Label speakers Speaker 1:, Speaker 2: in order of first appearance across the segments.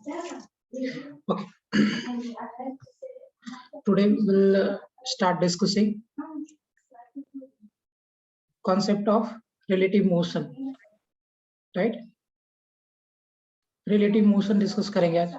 Speaker 1: Okay. Today we will start discussing concept of relative motion, right? Relative motion discuss करेंगे आज.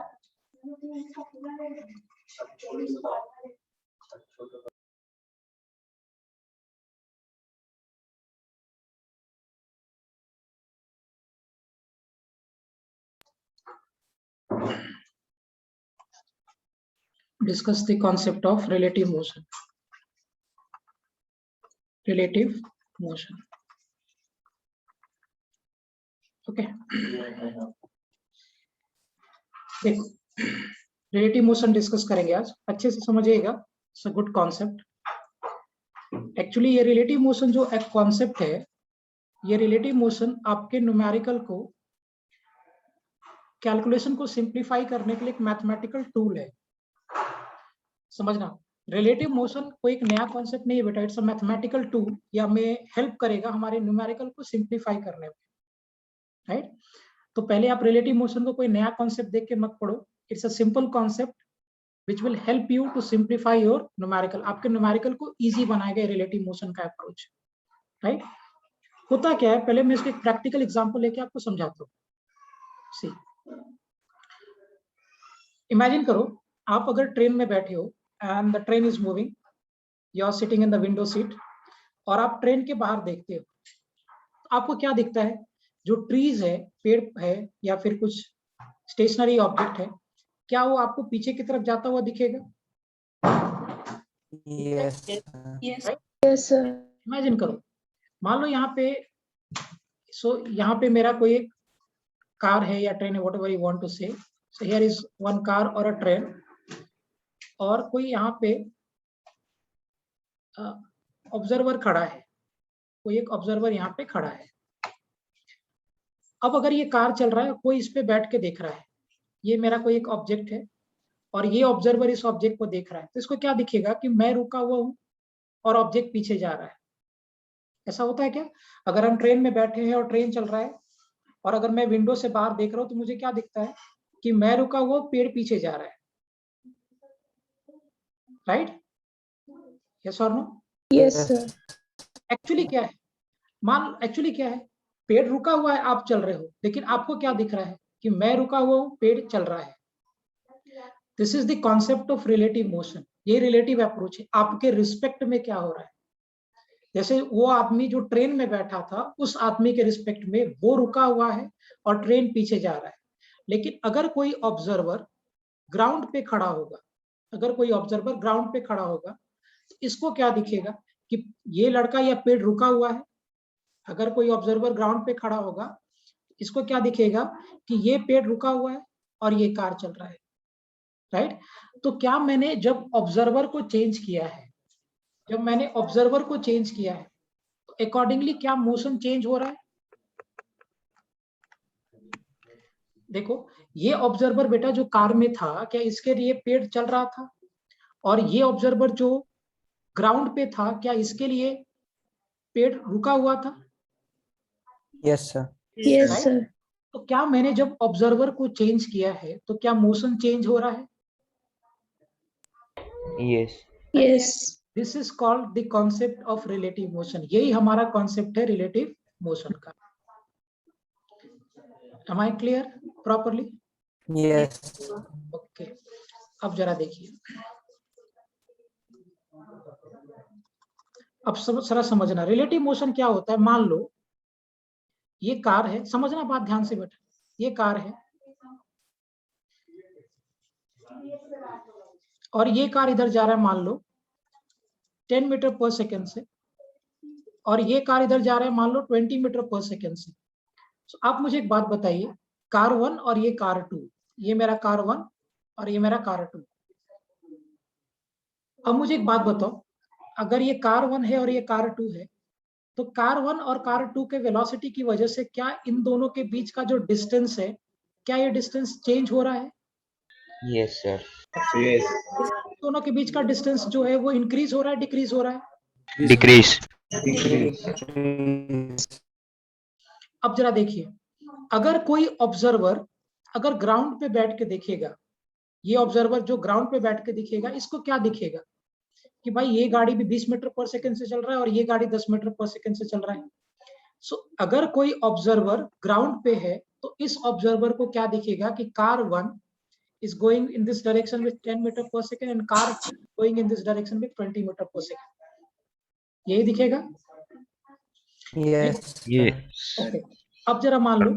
Speaker 1: Discuss the concept of relative motion. Relative motion. Okay. देखो, relative motion discuss करेंगे आज. अच्छे से समझिएगा. It's a good concept. Actually ये relative motion जो एक कॉन्सेप्ट है, ये रिलेटिव मोशन आपके न्यूमेरिकल को, कैलकुलेशन को सिंप्लीफाई करने के लिए एक मैथमेटिकल टूल है. समझना, रिलेटिव मोशन कोई एक नया कॉन्सेप्ट नहीं है बेटा. It's a mathematical tool. ये हमें हेल्प करेगा हमारे न्यूमेरिकल को सिंप्लीफाई करने में, राइट? तो पहले आप रिलेटिव मोशन को कोई नया कॉन्सेप्ट देख के मत पढ़ो. It's a simple concept which will help you to simplify your numerical. आपके न्यूमेरिकल को इजी बनाएगा रिलेटिव मोशन का अप्रोच, राइट? होता क्या है, पहले मैं इसको एक प्रैक्टिकल एग्जांपल लेके आपको समझाता हूँ. सी, इमेजिन करो आप अगर ट्रेन में बैठे हो and the train is moving, you are sitting in the window seat, और आप ट्रेन के बाहर देखते हो. आपको क्या दिखता है? जो ट्रीज है, पेड़ है, या फिर कुछ स्टेशनरी ऑब्जेक्ट है, क्या वो आपको पीछे की तरफ जाता हुआ दिखेगा? Yes sir. इमेजिन करो, मान लो यहाँ पे, यहाँ पे मेरा कोई एक कार है या ट्रेन है, व्हाटएवर यू वांट टू से. So here is one car और अ ट्रेन, और कोई यहाँ पे ऑब्जर्वर खड़ा है. कोई एक ऑब्जर्वर यहाँ पे खड़ा है. अब अगर ये कार चल रहा है, कोई इस पे बैठ के देख रहा है. ये मेरा कोई एक ऑब्जेक्ट है और ये ऑब्जर्वर इस ऑब्जेक्ट को देख रहा है. तो इसको क्या दिखेगा कि मैं रुका हुआ हूँ और ऑब्जेक्ट पीछे जा रहा है. ऐसा होता है क्या? अगर हम ट्रेन में बैठे हैं और ट्रेन चल रहा है, और अगर मैं विंडो से बाहर देख रहा हूँ, तो मुझे क्या दिखता है कि मैं रुका हुआ, पेड़ पीछे जा रहा है, राइट? यस और नो? Yes sir. एक्चुअली क्या है, एक्चुअली क्या है, पेड़ रुका हुआ है, आप चल रहे हो, लेकिन आपको क्या दिख रहा है कि मैं रुका हुआ हूँ, पेड़ चल रहा है. This is the concept of relative motion. ये रिलेटिव अप्रोच है. आपके रिस्पेक्ट में क्या हो रहा है? जैसे वो आदमी जो ट्रेन में बैठा था, उस आदमी के रिस्पेक्ट में वो रुका हुआ है और ट्रेन पीछे जा रहा है. लेकिन अगर कोई ऑब्जर्वर ग्राउंड पे खड़ा होगा, अगर कोई ऑब्जर्वर ग्राउंड पे खड़ा होगा, तो इसको क्या दिखेगा कि ये लड़का या पेड़ रुका हुआ है. अगर कोई ऑब्जर्वर ग्राउंड पे खड़ा होगा, इसको क्या दिखेगा कि ये पेड़ रुका हुआ है और ये कार चल रहा है, राइट? तो क्या मैंने जब ऑब्जर्वर को चेंज किया है, जब मैंने ऑब्जर्वर को चेंज किया है, तो अकॉर्डिंगली क्या मोशन चेंज हो रहा है? देखो, ये ऑब्जर्वर बेटा जो कार में था, क्या इसके लिए पेड़ चल रहा था? और ये ऑब्जर्वर जो ग्राउंड पे था, क्या इसके लिए पेड़ रुका हुआ था?
Speaker 2: Yes sir.
Speaker 1: Yes sir. तो क्या मैंने जब ऑब्जर्वर को चेंज किया है, तो क्या मोशन चेंज हो रहा है?
Speaker 2: Yes.
Speaker 1: Yes. This is called the concept of relative motion. यही हमारा कॉन्सेप्ट है रिलेटिव मोशन का. Am I clear properly?
Speaker 2: Yes.
Speaker 1: Okay. अब जरा देखिए, अब सारा समझना रिलेटिव मोशन क्या होता है. मान लो ये कार है, समझना बात ध्यान से बेटा. ये कार है और ये कार इधर जा रहा है, मान लो 10 मीटर पर सेकेंड से, और ये कार इधर जा रहा है मान लो 20 मीटर पर सेकेंड से. तो आप मुझे एक बात बताइए, कार 1 और ये कार 2, ये मेरा कार 1 और ये मेरा कार 2. अब मुझे एक बात बताओ, अगर ये कार 1 है और ये कार 2 है, तो कार 1 और कार 2 के वेलोसिटी की वजह से क्या इन दोनों के बीच का जो डिस्टेंस है, क्या ये डिस्टेंस चेंज हो रहा है?
Speaker 2: Yes sir.
Speaker 3: Yes.
Speaker 1: दोनों के बीच का डिस्टेंस जो है वो इंक्रीज हो रहा है, डिक्रीज हो रहा है?
Speaker 2: डिक्रीज.
Speaker 1: अब जरा देखिए, अगर कोई ऑब्जर्वर अगर ग्राउंड पे बैठ के देखेगा, ये ऑब्जर्वर जो ग्राउंड पे बैठ के दिखेगा, इसको क्या दिखेगा कि भाई ये गाड़ी भी 20 मीटर पर सेकंड से चल रहा है और ये गाड़ी 10 मीटर पर सेकंड से चल रहा है। सो अगर कोई ऑब्जर्वर ग्राउंड पे है तो इस ऑब्जर्वर को क्या दिखेगा कि car 1 is going in this direction with 10 meter per second and car going in this direction with 20 meter per second. यही दिखेगा?
Speaker 2: Yes.
Speaker 1: ओके, अब जरा मान लो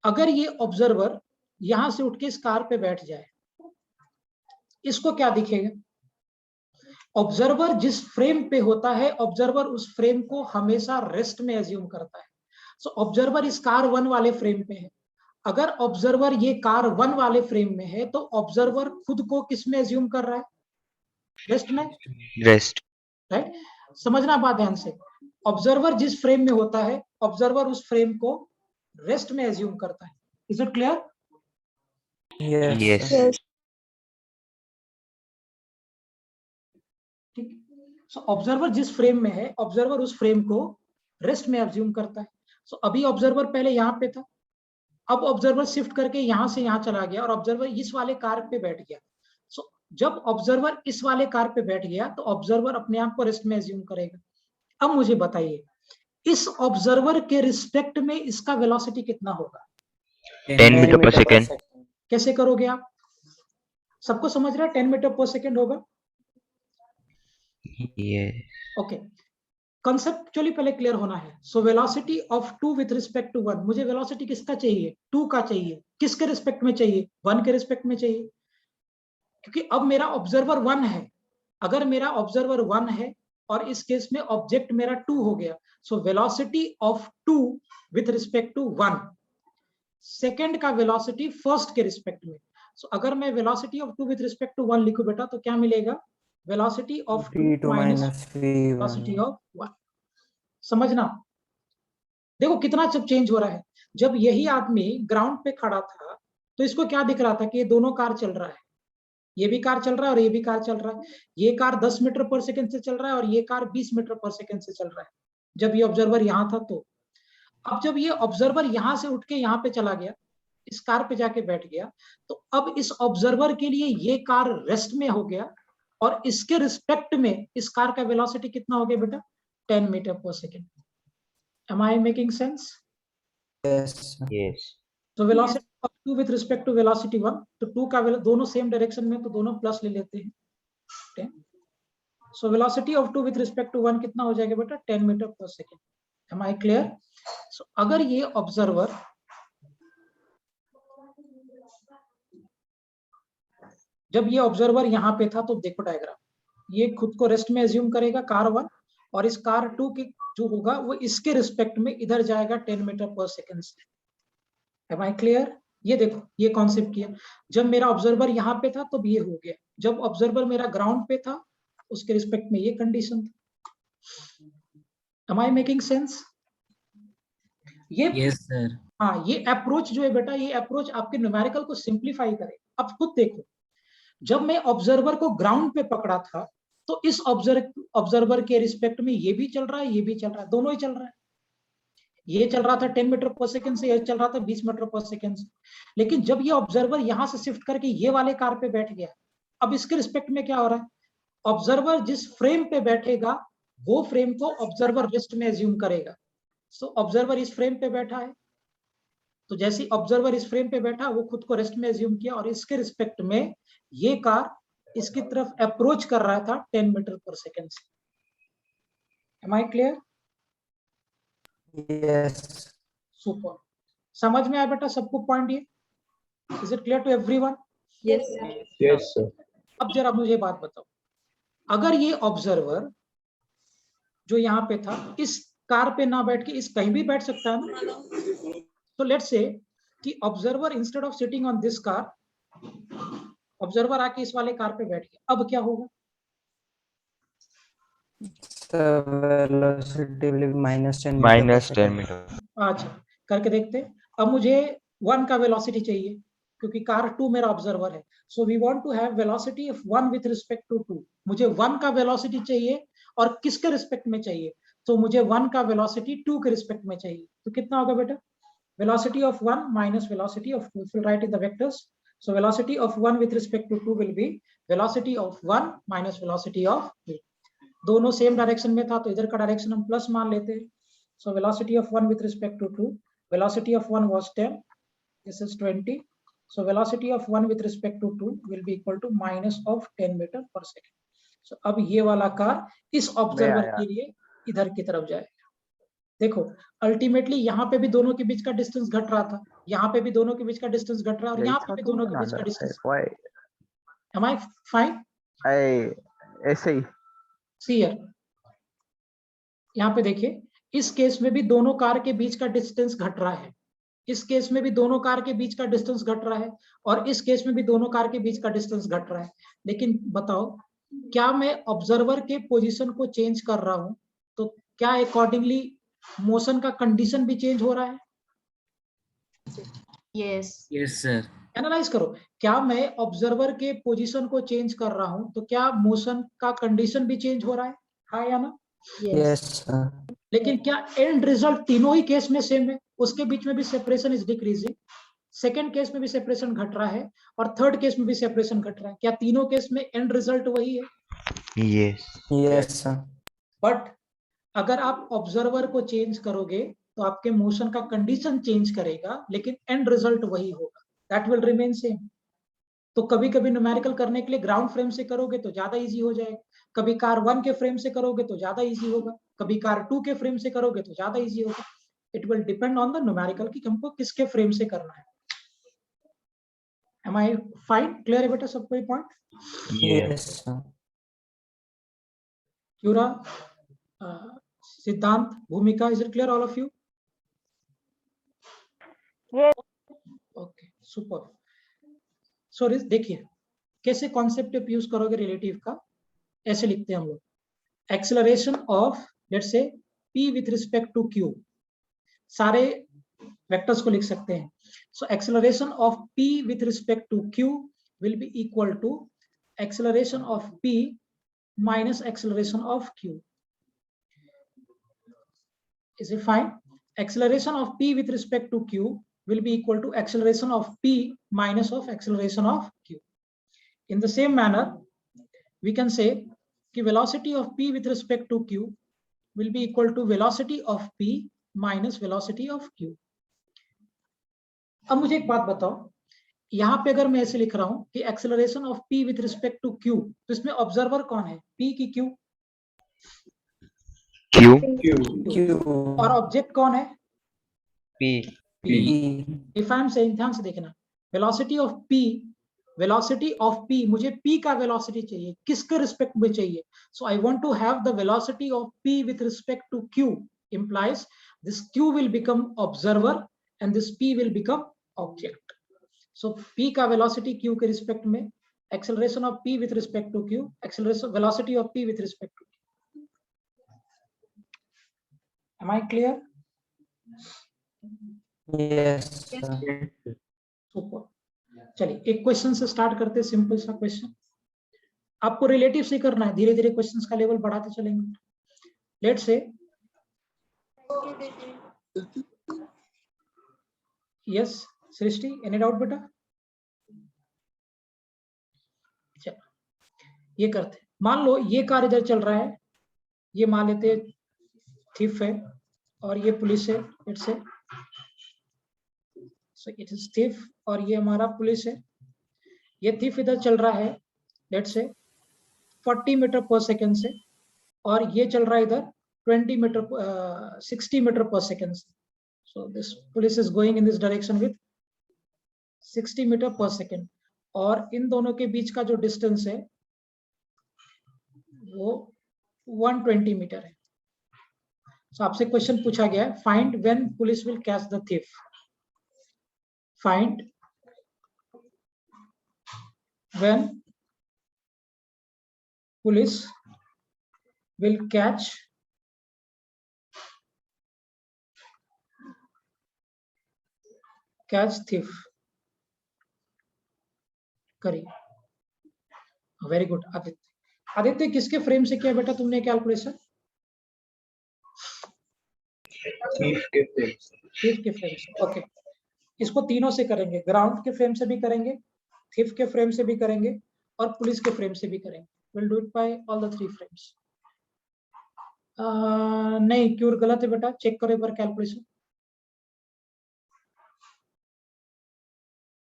Speaker 1: अगर ये ऑब्जर्वर यहां से उठ के इस कार पे बैठ जाए, इसको क्या दिखेगा? ऑब्जर्वर जिस फ्रेम पे होता है, ऑब्जर्वर उस फ्रेम को हमेशा रेस्ट में एज्यूम करता है। सो ऑब्जर्वर इस कार 1 वाले फ्रेम पे है। अगर ऑब्जर्वर ये कार 1 वाले फ्रेम में है तो ऑब्जर्वर खुद को किस में एज्यूम कर रहा है? रेस्ट में।
Speaker 2: Rest,
Speaker 1: right? समझना बात ध्यान से। ऑब्जर्वर जिस फ्रेम में होता है, ऑब्जर्वर उस फ्रेम को रेस्ट में एज्यूम करता है। Is it clear?
Speaker 2: यस।
Speaker 1: ठीक। सो ऑब्जर्वर जिस फ्रेम में है, ऑब्जर्वर उस फ्रेम को रेस्ट में एज्यूम करता है। सो अभी ऑब्जर्वर पहले यहाँ पे था, अब ऑब्जर्वर शिफ्ट करके यहां से यहां चला गया और ऑब्जर्वर इस वाले कार पे बैठ गया। सो जब ऑब्जर्वर इस वाले कार पे बैठ गया तो ऑब्जर्वर अपने आप को रेस्ट में एज्यूम करेगा। अब मुझे बताइए इस ऑब्जर्वर के रिस्पेक्ट में इसका वेलोसिटी कितना होगा?
Speaker 2: 10 मीटर पर सेकेंड।
Speaker 1: कैसे करोगे आप? सबको समझ रहा है 10 मीटर पर सेकेंड होगा? ओके, कंसेप्चुअली पहले क्लियर होना है। So velocity of 2 with respect to 1, मुझे वेलोसिटी किसका चाहिए? 2 का चाहिए। किसके रिस्पेक्ट में चाहिए? 1 के रिस्पेक्ट में चाहिए, क्योंकि अब मेरा ऑब्जर्वर 1 है। अगर मेरा ऑब्जर्वर 1 है और इस केस में ऑब्जेक्ट मेरा 2 हो गया, so velocity of 2 with respect to 1, second का वेलोसिटी फर्स्ट के रिस्पेक्ट में। सो अगर मैं velocity of 2 with respect to 1 लिखूं बेटा तो क्या मिलेगा? Velocity of 2 minus velocity of 1। समझना, देखो कितना सब चेंज हो रहा है। जब यही आदमी ग्राउंड पे खड़ा था तो इसको क्या दिख रहा था कि ये दोनों कार चल रहा है, ये भी कार चल रहा है और ये भी कार चल रहा है। ये कार 10 मीटर पर सेकंड से चल रहा है और ये कार 20 मीटर पर सेकंड से चल रहा है जब ये ऑब्जर्वर यहाँ था। तो अब जब ये ऑब्जर्वर यहाँ से उठ के यहाँ पे चला गया, इस कार पे जाके बैठ गया, तो अब इस ऑब्जर्वर के लिए ये कार रेस्ट में हो गया और इसके रिस्पेक्ट में इस कार का वेलोसिटी कितना हो गया बेटा? 10 मीटर पर second. Am I making sense?
Speaker 2: Yes.
Speaker 1: तो velocity of 2 with respect to velocity 1, तो 2 का दोनों सेम डायरेक्शन में तो दोनों प्लस ले लेते हैं 10। So velocity of 2 with respect to 1 कितना हो जाएगा बेटा? 10 मीटर पर second. Am I clear? So अगर ये ऑब्जर्वर जब ये ऑब्जर्वर यहाँ पे था तो देखो डायग्राम, ये खुद को रेस्ट में एज्यूम करेगा कार 1 और इस कार 2 की जो होगा वो इसके रिस्पेक्ट में इधर जाएगा 10 मीटर पर सेकेंड से। Am I clear? ये देखो ये कॉन्सेप्ट किया। जब मेरा ऑब्जर्वर यहाँ पे था तो ये हो गया, जब ऑब्जर्वर मेरा ग्राउंड पे था उसके रिस्पेक्ट में ये कंडीशन था। Am I making sense? ये
Speaker 3: यस सर।
Speaker 1: हाँ, ये अप्रोच जो है बेटा, ये अप्रोच आपके न्यूमेरिकल को सिंप्लीफाई करे। अब खुद देखो, जब मैं ऑब्जर्वर को ग्राउंड पे पकड़ा था तो इस ऑब्जर्वर के रिस्पेक्ट में ये भी चल रहा है, ये भी चल रहा है, दोनों ही चल रहा है। ये चल रहा था 10 मीटर पर सेकंड से, ये चल रहा था 20 मीटर पर सेकंड से। लेकिन जब ये ऑब्जर्वर यहां से शिफ्ट करके ये वाले कार पे बैठ गया, अब इसके रिस्पेक्ट में क्या हो रहा है? ऑब्जर्वर जिस फ्रेम पे बैठेगा वो फ्रेम को ऑब्जर्वर रेस्ट में एज्यूम करेगा। सो ऑब्जर्वर इस फ्रेम पे बैठा है, तो जैसे ऑब्जर्वर इस फ्रेम पे बैठा वो खुद को रेस्ट में एज्यूम किया और इसके रिस्पेक्ट में ये कार इसकी तरफ अप्रोच कर रहा था 10 मीटर पर सेकंड से। Am I clear?
Speaker 2: Yes.
Speaker 1: Super. समझ में आया बेटा सबको पॉइंट ये? Is it clear to everyone?
Speaker 4: Yes
Speaker 2: Yes, sir.
Speaker 1: अब जरा मुझे बात बताओ, अगर ये ऑब्जर्वर जो यहाँ पे था इस कार पे ना बैठ के इस कहीं भी बैठ सकता है ना, तो लेट्स से कि observer instead of sitting on this car, observer आके इस वाले कार पे बैठ गया, अब क्या होगा?
Speaker 2: Velocity will be -10
Speaker 5: -10 metre.
Speaker 1: अच्छा करके देखते हैं। अब मुझे 1 का वेलोसिटी चाहिए क्योंकि कार 2 मेरा ऑब्जर्वर है। So we want to have velocity of 1 with respect to 2। मुझे 1 का वेलोसिटी चाहिए और किसके रिस्पेक्ट में चाहिए? तो मुझे 1 का वेलोसिटी 2 के रिस्पेक्ट में चाहिए। तो कितना होगा बेटा? velocity of 1 minus velocity of 2. If we write in the vectors, so velocity of 1 with respect to 2 will be velocity of 1 minus velocity of 2. दोनों सेम डायरेक्शन में था तो इधर का डायरेक्शन हम प्लस मान लेते हैं. So velocity of 1 with respect to 2, velocity of 1 was 10, this is 20. So velocity of 1 with respect to 2 will be equal to minus of 10 meter per second. So अब ये वाला कार इस ऑब्जर्वर के लिए इधर की तरफ जाएगा. देखो अल्टीमेटली यहाँ पे भी दोनों के बीच का डिस्टेंस घट रहा था, यहाँ पे भी दोनों के बीच का डिस्टेंस घट रहा है और यहाँ पे भी दोनों के बीच का डिस्टेंस. Am I fine?
Speaker 3: ऐसे ही.
Speaker 1: See here, यहाँ पे देखिए इस केस में भी दोनों कार के बीच का डिस्टेंस घट रहा है, इस केस में भी दोनों कार के बीच का डिस्टेंस घट रहा है और इस केस में भी दोनों कार के बीच का डिस्टेंस घट रहा है. लेकिन बताओ क्या मैं ऑब्जर्वर के पोजीशन को चेंज कर रहा हूं तो क्या अकॉर्डिंगली मोशन का कंडीशन भी चेंज हो रहा है?
Speaker 4: Yes sir.
Speaker 1: एनालाइज करो, क्या मैं ऑब्जर्वर के पोजीशन को चेंज कर रहा हूं तो क्या मोशन का कंडीशन भी चेंज हो रहा है? हाँ या ना?
Speaker 2: Yes, sir.
Speaker 1: लेकिन क्या एंड रिजल्ट तीनों ही केस में सेम है? उसके बीच में भी separation is decreasing, second case में भी सेपरेशन घट रहा है और थर्ड केस में भी सेपरेशन घट रहा है. क्या तीनों केस में एंड रिजल्ट वही है?
Speaker 2: Yes. Yes, sir.
Speaker 1: बट अगर आप ऑब्जर्वर को चेंज करोगे तो आपके मोशन का कंडीशन चेंज करेगा लेकिन एंड रिजल्ट वही होगा, दैट विल रिमेन सेम. तो कभी कभी न्यूमेरिकल करने के लिए ग्राउंड फ्रेम से करोगे तो ज्यादा इजी हो जाएगा, कभी कार 1 के फ्रेम से करोगे तो ज्यादा इजी होगा, कभी कार 2 के फ्रेम से करोगे तो ज्यादा इजी होगा. It will depend on the numerical कि हमको किसके फ्रेम से करना है. Am I fine? Clear है बेटा सब कोई पॉइंट?
Speaker 2: Yes, sir.
Speaker 1: क्यूरा, Siddhant, Bhumika, is it clear all of you? Okay super. So देखिए कैसे कॉन्सेप्ट यूज करोगे रिलेटिव का. ऐसे लिखते हैं हम लोग, acceleration of let's say p with respect to q, सारे वेक्टर्स को लिख सकते हैं. So acceleration of p with respect to q will be equal to acceleration of p minus acceleration of q. Is it fine? Acceleration of p with respect to q will be equal to acceleration of p minus of acceleration of q. In the same manner, we can say कि velocity of p with respect to q will be equal to velocity of p minus velocity of q. अब मुझे एक बात बताओ, यहाँ पे अगर मैं ऐसे लिख रहा हूं कि acceleration of p with respect to q, तो इसमें ऑब्जर्वर कौन है, p की q?
Speaker 2: Q.
Speaker 1: और ऑब्जेक्ट कौन है?
Speaker 2: P.
Speaker 1: If I am saying, ध्यान से देखना, वेलोसिटी ऑफ p, मुझे p का वेलोसिटी चाहिए, किसके रिस्पेक्ट में चाहिए? So I want to have the velocity of p with respect to q, implies this q will become observer and this p will become object. So p का velocity q के respect में, acceleration of p with respect to q, acceleration velocity of p with respect to q. Am I clear?
Speaker 2: Yes, sir.
Speaker 1: Super. चलिए एक question से start करते हैं, simple सा question. आपको रिलेटिव से करना है, धीरे धीरे क्वेश्चंस का लेवल बढ़ाते चलेंगे. Let's say yes Srishti, any doubt बेटा? चलो ये करते, मान लो ये कार इधर चल रहा है, ये मान लेते थीफ है और ये पुलिस है, इट्स से, सो इट इज थीफ और ये हमारा पुलिस है. ये थीफ इधर चल रहा है लेट्स से 40 मीटर पर सेकेंड से और ये चल रहा है इधर 20 मीटर 60 मीटर पर सेकेंड से. So this police is going in this direction with 60 metre पर सेकेंड और इन दोनों के बीच का जो डिस्टेंस है वो 120 मीटर है. So, आपसे क्वेश्चन पूछा गया है, find when police will catch the thief. Find when police will catch thief. करिए. Very good Aditya. किसके फ्रेम से किया बेटा तुमने कैलकुलेशन? थीफ के फ्रेम से। ओके, इसको तीनों से करेंगे, ग्राउंड के फ्रेम से भी करेंगे, थीफ के फ्रेम से भी करेंगे और पुलिस के फ्रेम से भी करेंगे। Will do it by all the 3 frames. नहीं, क्योर गलत है बेटा, चेक करो एक बार कैलकुलेशन।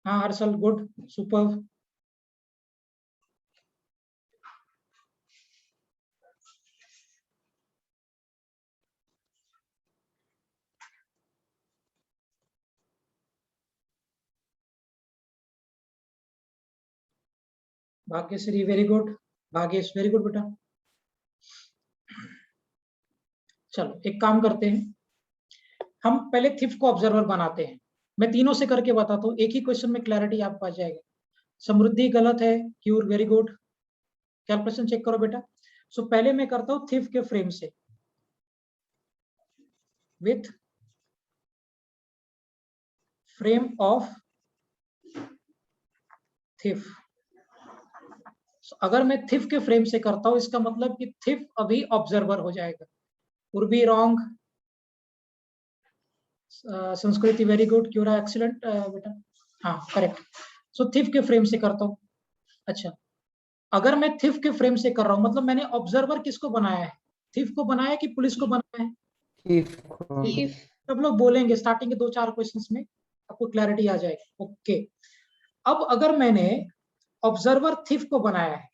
Speaker 1: हाँ Harshal, good, super. Bhagyashree very good, Bhagyash very good बेटा। चलो एक काम करते हैं, हम पहले थिफ को ऑब्जर्वर बनाते हैं। मैं तीनों से करके बताता हूँ, एक ही क्वेश्चन में क्लैरिटी आपको आ जाएगा। समृद्धि गलत है, क्यूर वेरी गुड, कैलकुलेशन चेक करो बेटा। सो पहले मैं करता हूँ थिफ के फ्रेम से, विथ फ्रेम ऑफ थिफ। अगर मैं थिफ के फ्रेम से करता हूं, इसका मतलब कि थिफ अभी ऑब्जर्वर हो जाएगा। उर्बी रॉन्ग, संस्कृति वेरी गुड, क्यूरा एक्सीलेंट बेटा, हाँ करेक्ट। सो थिफ के फ्रेम से करता हूं। अच्छा, अगर मैं थिफ के फ्रेम से कर रहा हूं, मतलब मैंने ऑब्जर्वर किसको बनाया है, थिफ को बनाया है कि पुलिस को बनाया है?
Speaker 2: थिफ।
Speaker 1: सब लोग बोलेंगे, स्टार्टिंग के 2-4 क्वेश्चंस में आपको क्लैरिटी आ जाएगी। ओके, अब अगर मैंने ऑब्जर्वर थिफ को बनाया है,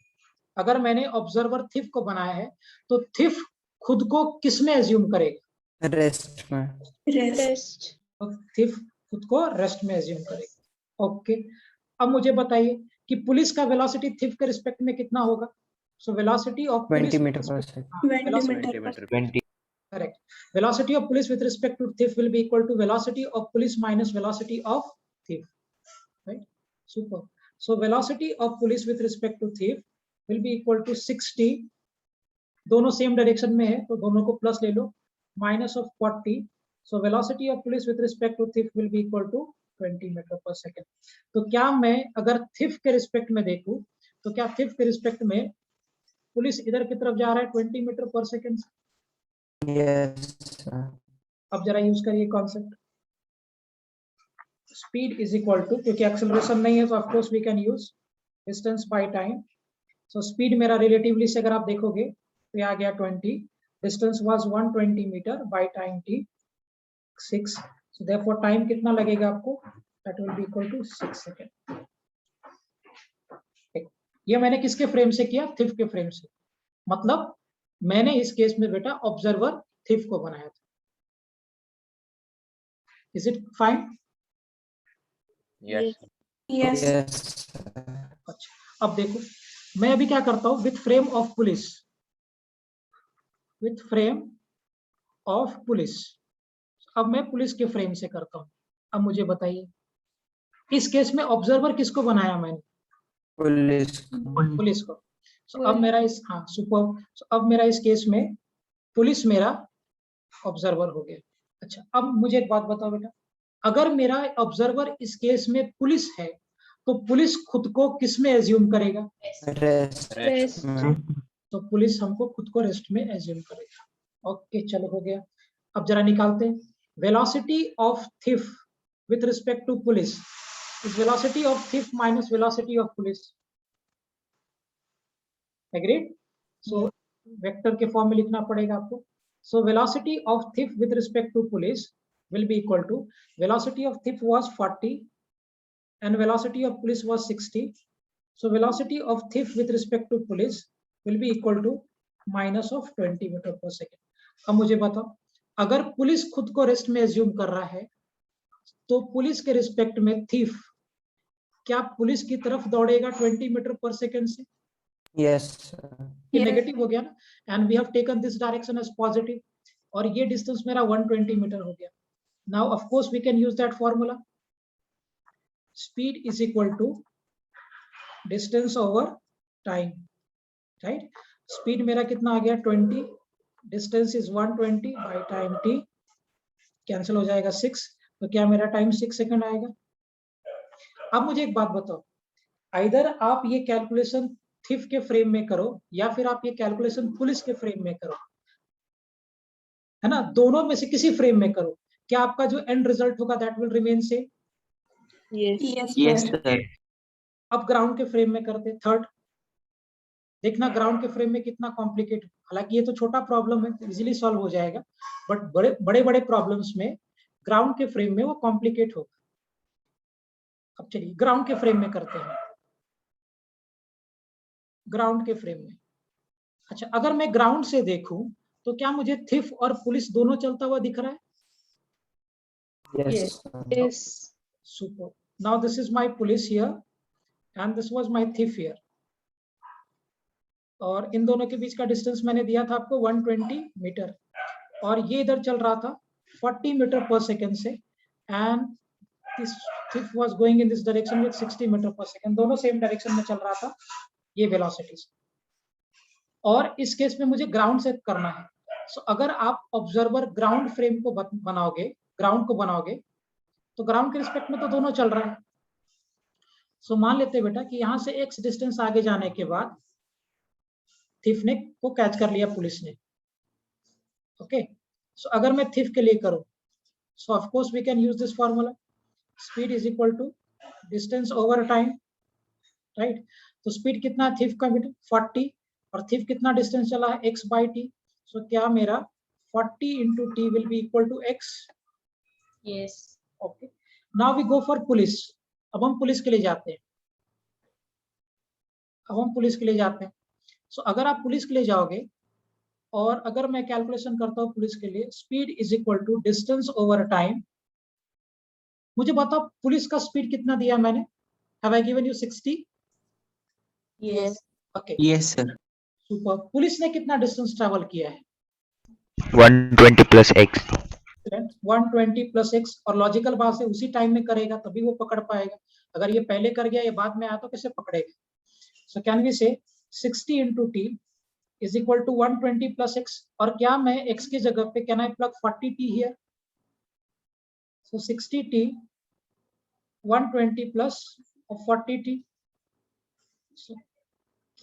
Speaker 1: अगर मैंने ऑब्जर्वर थिफ को बनाया है, तो थिफ खुद को किस में एज्यूम करेगा?
Speaker 2: रेस्ट में।
Speaker 4: रेस्ट।
Speaker 1: तो थिफ खुद को रेस्ट में एज्यूम करेगा। ओके, अब मुझे बताइए कि पुलिस का वेलोसिटी थिफ के रिस्पेक्ट में कितना होगा? सो वेलोसिटी ऑफ
Speaker 2: 20 मीटर पर second.
Speaker 4: 20
Speaker 1: correct. Velocity of police with respect to thief will be equal to velocity of police minus velocity of thief, right? Super. So velocity of police with respect to thief will be equal to 60, दोनों same direction में है तो दोनों को plus ले लो, minus of 40. So velocity of police with respect to thief will be equal to 20 metre पर second. तो क्या मैं अगर थिफ के रिस्पेक्ट में देखूं, तो क्या थिफ के रिस्पेक्ट में पुलिस इधर की तरफ जा रहा है 20 मीटर पर सेकेंड?
Speaker 2: यस।
Speaker 1: अब जरा यूज करिए concept, speed is equal to, क्योंकि एक्सेलरेशन नहीं है तो of course we can use distance by time. So speed मेरा रिलेटिवली से अगर आप देखोगे तो आ गया 20, distance was 120 metre by time t 6, so therefore time कितना लगेगा आपको, that will be equal to 6 second. ये मैंने किसके फ्रेम से किया? थिफ के फ्रेम से। मतलब मैंने इस केस में बेटा ऑब्जर्वर थिफ को बनाया था। Is it fine?
Speaker 4: Yes.
Speaker 2: Yes.
Speaker 1: अच्छा, अब देखो मैं अभी क्या करता हूं, with frame of police, with frame of police. अब मैं पुलिस के फ्रेम से करता हूं। अब मुझे बताइए इस केस में ऑब्जर्वर किसको बनाया मैंने? पुलिस को। So, अब मेरा इस, हाँ सुपर, अब मेरा इस केस में पुलिस मेरा ऑब्जर्वर हो गया। अच्छा, अब मुझे एक बात बताओ बेटा, अगर मेरा ऑब्जर्वर इस केस में पुलिस है, तो पुलिस खुद को किस में एज्यूम करेगा?
Speaker 2: रेस्ट में।
Speaker 1: तो पुलिस हमको खुद को रेस्ट में एज्यूम करेगा। ओके चलो हो गया। अब जरा निकालते हैं, velocity of thief with respect to police is velocity of thief minus velocity of police. Agreed? So vector के फॉर्म में लिखना पड़ेगा आपको। So velocity of thief with respect to police will be equal to, velocity of thief was 40 and velocity of police was 60. So velocity of thief with respect to police will be equal to minus of 20 metre पर second. अब मुझे बताओ, अगर police खुद को rest में assume कर रहा है, तो पुलिस के रिस्पेक्ट में थीफ क्या पुलिस की तरफ दौड़ेगा 20 मीटर पर सेकेंड से?
Speaker 2: यस।
Speaker 1: ये नेगेटिव हो गया ना, and we have taken this direction as positive, और ये डिस्टेंस मेरा 120 मीटर हो गया। Now of course we can use that formula, speed is equal to distance over time, right? Speed मेरा कितना आ गया 20, distance is 120 by time t, cancel हो जाएगा 6, तो क्या मेरा टाइम 6 सेकंड आएगा। अब मुझे एक बात बताओ, इधर आप ये कैलकुलेशन थिफ के फ्रेम में करो या फिर आप ये कैलकुलेशन पुलिस के फ्रेम में करो, है ना, दोनों में से किसी फ्रेम में करो, क्या आपका जो एंड रिजल्ट होगा that will remain same.
Speaker 2: Yes, sir.
Speaker 1: अब ग्राउंड के फ्रेम में करते हैं थर्ड, देखना ग्राउंड के फ्रेम में कितना कॉम्प्लिकेट, हालांकि ये तो छोटा प्रॉब्लम है, इजीली सॉल्व हो जाएगा, बट बड़े बड़े प्रॉब्लम्स में ग्राउंड के फ्रेम में वो कॉम्प्लिकेट होगा। अब चलिए ग्राउंड के फ्रेम में करते हैं, ग्राउंड के फ्रेम में। अच्छा, अगर मैं ग्राउंड से देखूं तो क्या मुझे थिफ और पुलिस दोनों चलता हुआ दिख रहा है?
Speaker 2: Yes, sir.
Speaker 1: Super. Now this is my police here and this was my thief here. और इन दोनों के बीच का डिस्टेंस मैंने दिया था आपको 120 मीटर, और ये इधर चल रहा था 40 मीटर पर सेकेंड से, and this thief was going in this direction with 60 metre पर सेकेंड, दोनों सेम डायरेक्शन में चल रहा था ये वेलोसिटीज। और इस केस में मुझे ग्राउंड से करना है। सो अगर आप ऑब्जर्वर ग्राउंड फ्रेम को बनाओगे, ग्राउंड को बनाओगे, तो ग्राउंड के रिस्पेक्ट में तो दोनों चल रहा है। सो मान लेते बेटा कि यहां से x डिस्टेंस आगे जाने के बाद थिफ ने को कैच कर लिया पुलिस ने। ओके, सो अगर मैं थिफ के लिए करूं, so of course we can use this formula, speed is equal to distance over time, right. तो स्पीड कितना है थिफ का बेटा 40, और थिफ कितना डिस्टेंस चला है x बाई टी, सो क्या मेरा 40 into t will be equal to x।
Speaker 4: Yes.
Speaker 1: Okay, now we go for police. अब हम पुलिस के लिए जाते हैं, सो अगर आप पुलिस के लिए जाओगे, और अगर मैं कैलकुलेशन करता हूँ पुलिस के लिए, speed is equal to distance over time. मुझे बताओ पुलिस का स्पीड कितना दिया मैंने, have I given you 60?
Speaker 4: Yes.
Speaker 1: Okay,
Speaker 2: Yes, sir.
Speaker 1: Super. Police ने कितना डिस्टेंस ट्रैवल किया है?
Speaker 3: 120 plus x.
Speaker 1: 120 प्लस x, और लॉजिकल बात से उसी टाइम में करेगा तभी वो पकड़ पाएगा, अगर ये पहले कर गया या बाद में आया तो कैसे पकड़ेगा। So can we say 60 into t is equal to 120 plus x, और क्या मैं x की जगह पे can I plug 40 t here, so 60 t 120 plus 40 t,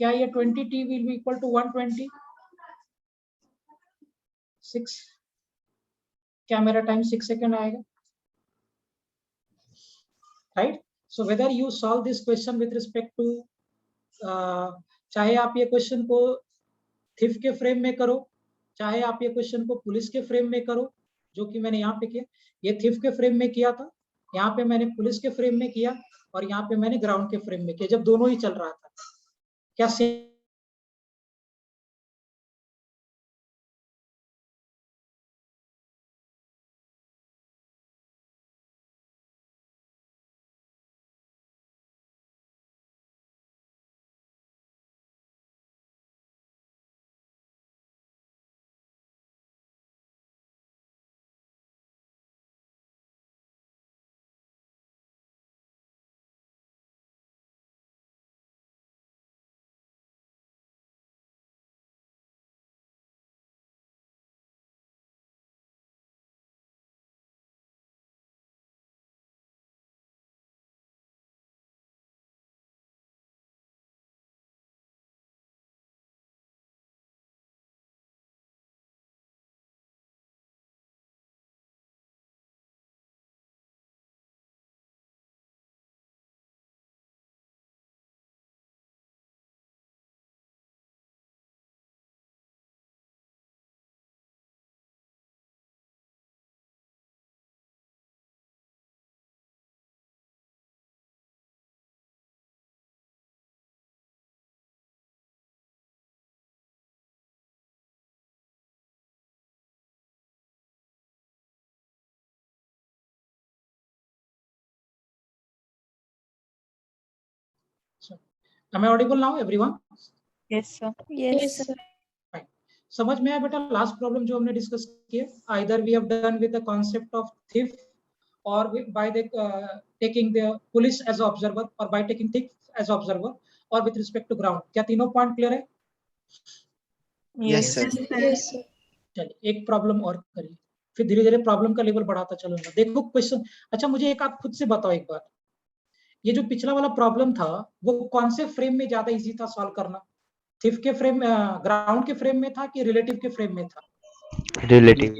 Speaker 1: क्या ये 20 t will be equal to 120, 6, क्या मेरा टाइम 6 सेकेंड आएगा, right. So whether you solve this question with respect to, चाहे आप ये क्वेश्चन को थिफ के फ्रेम में करो, चाहे आप ये क्वेश्चन को पुलिस के फ्रेम में करो, जो कि मैंने यहाँ पे किया, ये थिफ के फ्रेम में किया था, यहाँ पे मैंने पुलिस के फ्रेम में किया, और यहाँ पे मैंने ग्राउंड के फ्रेम में किया, जब दोनों ही चल रहा था। क्या am I audible now everyone?
Speaker 4: Yes, sir.
Speaker 5: Yes, sir.
Speaker 1: Fine. समझ में आया बेटा लास्ट प्रॉब्लम जो हमने डिस्कस किया, either we have done with the concept of thief, और by the taking the police as observer, और by taking thief as observer, और विद रिस्पेक्ट टू ग्राउंड। क्या तीनों पॉइंट क्लियर है?
Speaker 2: Yes, sir.
Speaker 5: Yes, sir.
Speaker 1: चलिए एक problem और करिए, फिर धीरे धीरे प्रॉब्लम का लेवल बढ़ाता चलूंगा। देखो क्वेश्चन, अच्छा मुझे एक आप खुद से बताओ एक बार, ये जो पिछला वाला प्रॉब्लम था वो कौन से फ्रेम में ज्यादा इजी था सॉल्व करना? थिफ के फ्रेम, ग्राउंड के फ्रेम में था कि रिलेटिव के फ्रेम में था?
Speaker 3: Relative.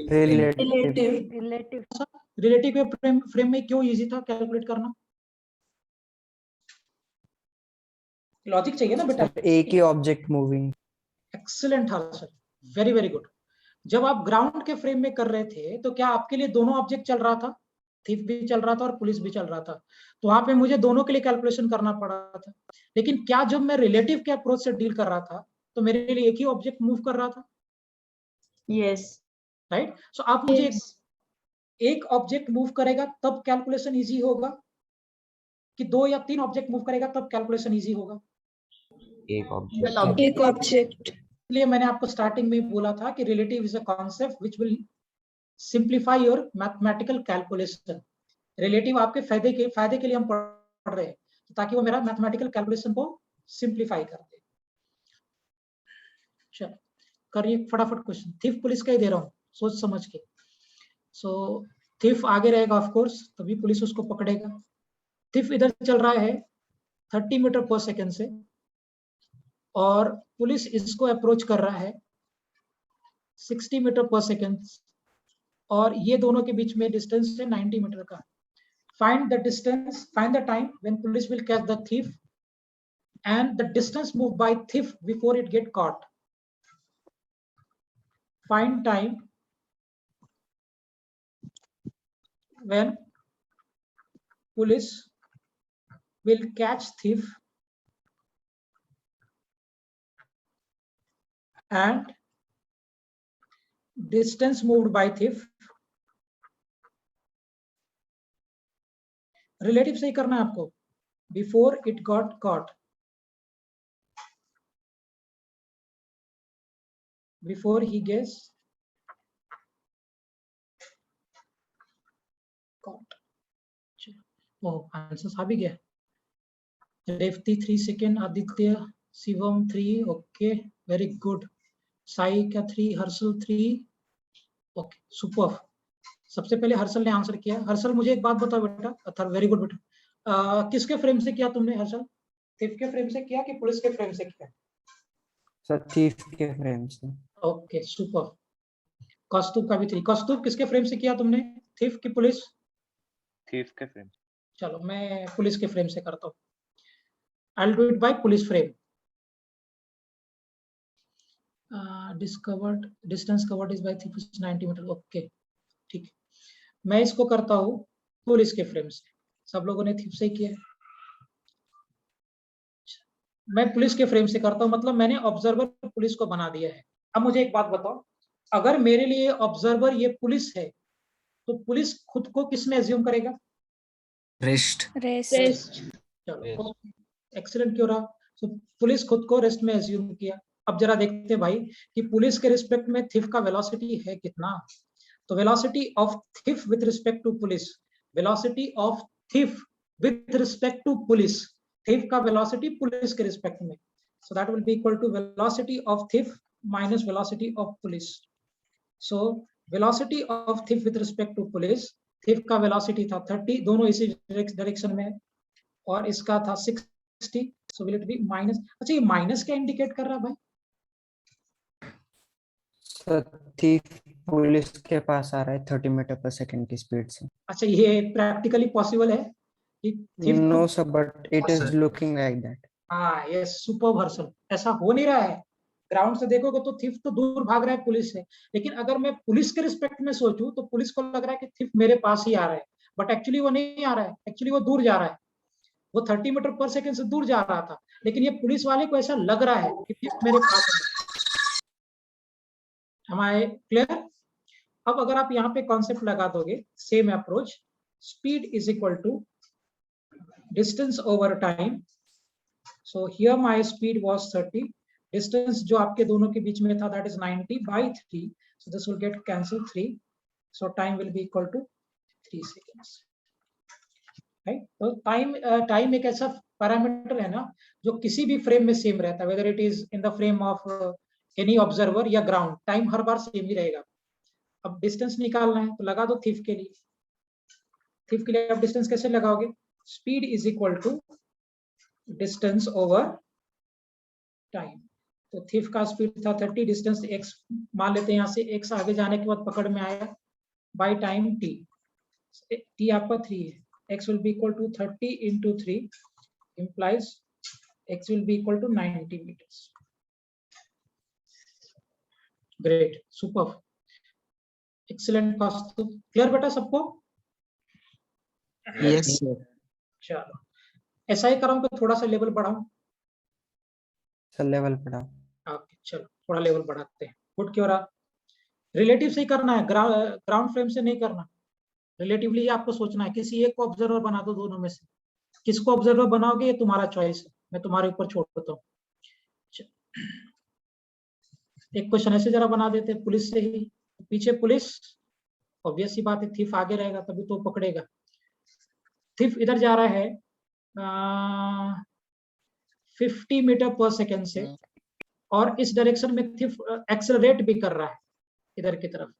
Speaker 1: रिलेटिव के फ्रेम में क्यों इजी था कैलकुलेट करना? लॉजिक चाहिए ना बेटा।
Speaker 5: एक ही object moving.
Speaker 1: Excellent Harshal, very very good. जब आप ग्राउंड के फ्रेम में कर रहे थे तो क्या आपके लिए दोनों ऑब्जेक्ट चल रहा था? थीफ भी चल रहा था और पुलिस भी चल रहा था, तो वहां पे मुझे दोनों के लिए कैलकुलेशन करना पड़ा था। लेकिन क्या जब मैं रिलेटिव के अप्रोच से डील कर रहा था तो मेरे लिए एक ही ऑब्जेक्ट मूव कर रहा था?
Speaker 4: Yes.
Speaker 1: राइट। सो आप मुझे एक ऑब्जेक्ट मूव करेगा तब कैलकुलेशन इजी होगा कि 2 या 3 ऑब्जेक्ट मूव करेगा तब कैलकुलेशन इजी होगा?
Speaker 3: एक ऑब्जेक्ट।
Speaker 4: एक ऑब्जेक्ट।
Speaker 1: इसलिए मैंने आपको स्टार्टिंग में बोला था कि relative is a concept which will simplify your mathematical calculation. Relative आपके फायदे के लिए हम पढ़ रहे हैं ताकि वो मेरा मैथमेटिकल कैलकुलेशन को सिंप्लीफाई कर दे। चलो करिए फटाफट क्वेश्चन। थीफ पुलिस का ही दे रहा हूँ, सोच समझ के। सो थीफ आगे रहेगा ऑफ कोर्स, तभी पुलिस उसको पकड़ेगा। थीफ इधर चल रहा है 30 मीटर पर सेकेंड से और पुलिस इसको अप्रोच कर रहा है 60 मीटर पर सेकेंड और ये दोनों के बीच में डिस्टेंस है 90 मीटर का। Find the distance, find the time when police will catch the thief and the distance moved by thief before it get caught. Find time when police will catch thief and distance moved by thief. Relative से ही करना है आपको, before it got caught. Before he gets caught. Oh, answer आ भी गया। Revati 3 second, Aditya, Shivam 3, okay very good. Sai का 3, Harshal 3, okay super. सबसे पहले हर्षल ने आंसर किया। हर्षल मुझे एक बात बताओ बेटा, वेरी गुड बेटा, किसके फ्रेम से किया तुमने हर्षल? थीफ के फ्रेम से किया कि पुलिस के फ्रेम से किया?
Speaker 5: सर थीफ के फ्रेम से।
Speaker 1: Okay super. कौस्तुभ का भी 3। कौस्तुभ किसके फ्रेम से किया तुमने, थीफ की पुलिस?
Speaker 3: थीफ के फ्रेम।
Speaker 1: चलो मैं पुलिस के फ्रेम से करता हूँ। I will do it by police frame. Discovered distance covered is by thief 90 metre, okay ठीक। मैं इसको करता हूँ पुलिस के फ्रेम से। सब लोगों ने थीफ से किया है, मैं पुलिस के फ्रेम से करता हूँ, मतलब मैंने ऑब्जर्वर पुलिस को बना दिया है। अब मुझे एक बात बताओ, अगर मेरे लिए ऑब्जर्वर ये पुलिस है तो पुलिस खुद को किस में एज्यूम करेगा?
Speaker 6: रेस्ट।
Speaker 1: चलो एक्सीलेंट क्यों रहा? तो पुलिस खुद को रेस्ट में एज्यूम किया। अब जरा देखते हैं भाई कि पुलिस के रिस्पेक्ट में थीफ का वेलोसिटी है कितना। तो velocity of thief with respect to police, velocity of thief with respect to police, thief का वेलोसिटी पुलिस के रिस्पेक्ट में, so that will be equal to velocity of thief minus velocity of police. So velocity of thief with respect to police, thief का velocity था 30, दोनों इसी direction में है, और इसका था 60, so will it be minus. अच्छा ये माइनस क्या इंडिकेट कर रहा है भाई?
Speaker 5: थीफ पुलिस के पास आ रहा है 30 मीटर पर सेकंड की स्पीड से।
Speaker 1: अच्छा ये प्रैक्टिकली पॉसिबल है कि thief?
Speaker 5: No sir, but it is looking like that.
Speaker 1: हाँ ये सुपर हर्षल, ऐसा हो नहीं रहा है। ग्राउंड से देखोगे तो थीफ तो दूर भाग रहा है पुलिस से, लेकिन अगर मैं पुलिस के रिस्पेक्ट में सोचूं तो पुलिस को लग रहा है कि थीफ मेरे पास ही आ रहा है, बट एक्चुअली वो नहीं आ रहा है, एक्चुअली वो दूर जा रहा है। वो 30 मीटर पर सेकंड से दूर जा रहा था, लेकिन ये पुलिस वाले को ऐसा लग रहा है कि थीफ मेरे पास है। Am I clear? अब अगर आप यहाँ पे कॉन्सेप्ट लगा दोगे, same approach, speed is equal to distance over time. So here my speed was 30, distance जो आपके दोनों के बीच में था that is 90 by 3, so this will get cancelled 3, so time will be equal to 3 seconds, right? तो time एक ऐसा पैरामीटर है ना जो किसी भी फ्रेम में सेम रहता है, whether it is in the frame of any observer या ग्राउंड, टाइम हर बार सेम ही रहेगा। अब डिस्टेंस निकालना है तो लगा दो थीफ के लिए। थीफ के लिए आप डिस्टेंस कैसे लगाओगे? Speed is equal to distance over time. तो थीफ का स्पीड था 30, डिस्टेंस x मान लेते हैं, यहाँ से x आगे जाने के बाद पकड़ में आया बाय टाइम t, t आपका 3 है, x will be equal to 30 into 3 implies x will be equal to 90 meters. Great, super, excellent Kaustubh, clear बेटा सबको?
Speaker 6: Yes, sir.
Speaker 1: चलो ऐसा ही कराऊं कि थोड़ा सा लेवल बढ़ाऊं?
Speaker 5: सर लेवल बढ़ाओ।
Speaker 1: ओके चलो थोड़ा लेवल बढ़ाते हैं। गुड, क्यों रहा? रिलेटिव से ही करना है, ग्राउंड फ्रेम से नहीं करना। रिलेटिवली आपको सोचना है, किसी एक को ऑब्जर्वर बना दो दोनों में से, किसको ऑब्जर्वर बनाओगे ये तुम्हारा चॉइस है, मैं तुम्हारे ऊपर छोड़ देता हूँ। एक क्वेश्चन ऐसे जरा बना देते हैं पुलिस से ही, पीछे पुलिस, ऑब्वियस सी बात है, थीफ आगे रहेगा तभी तो पकड़ेगा। थीफ इधर जा रहा है 50 मीटर पर सेकेंड से, और इस डायरेक्शन में थीफ एक्सेलरेट भी कर रहा है इधर की तरफ।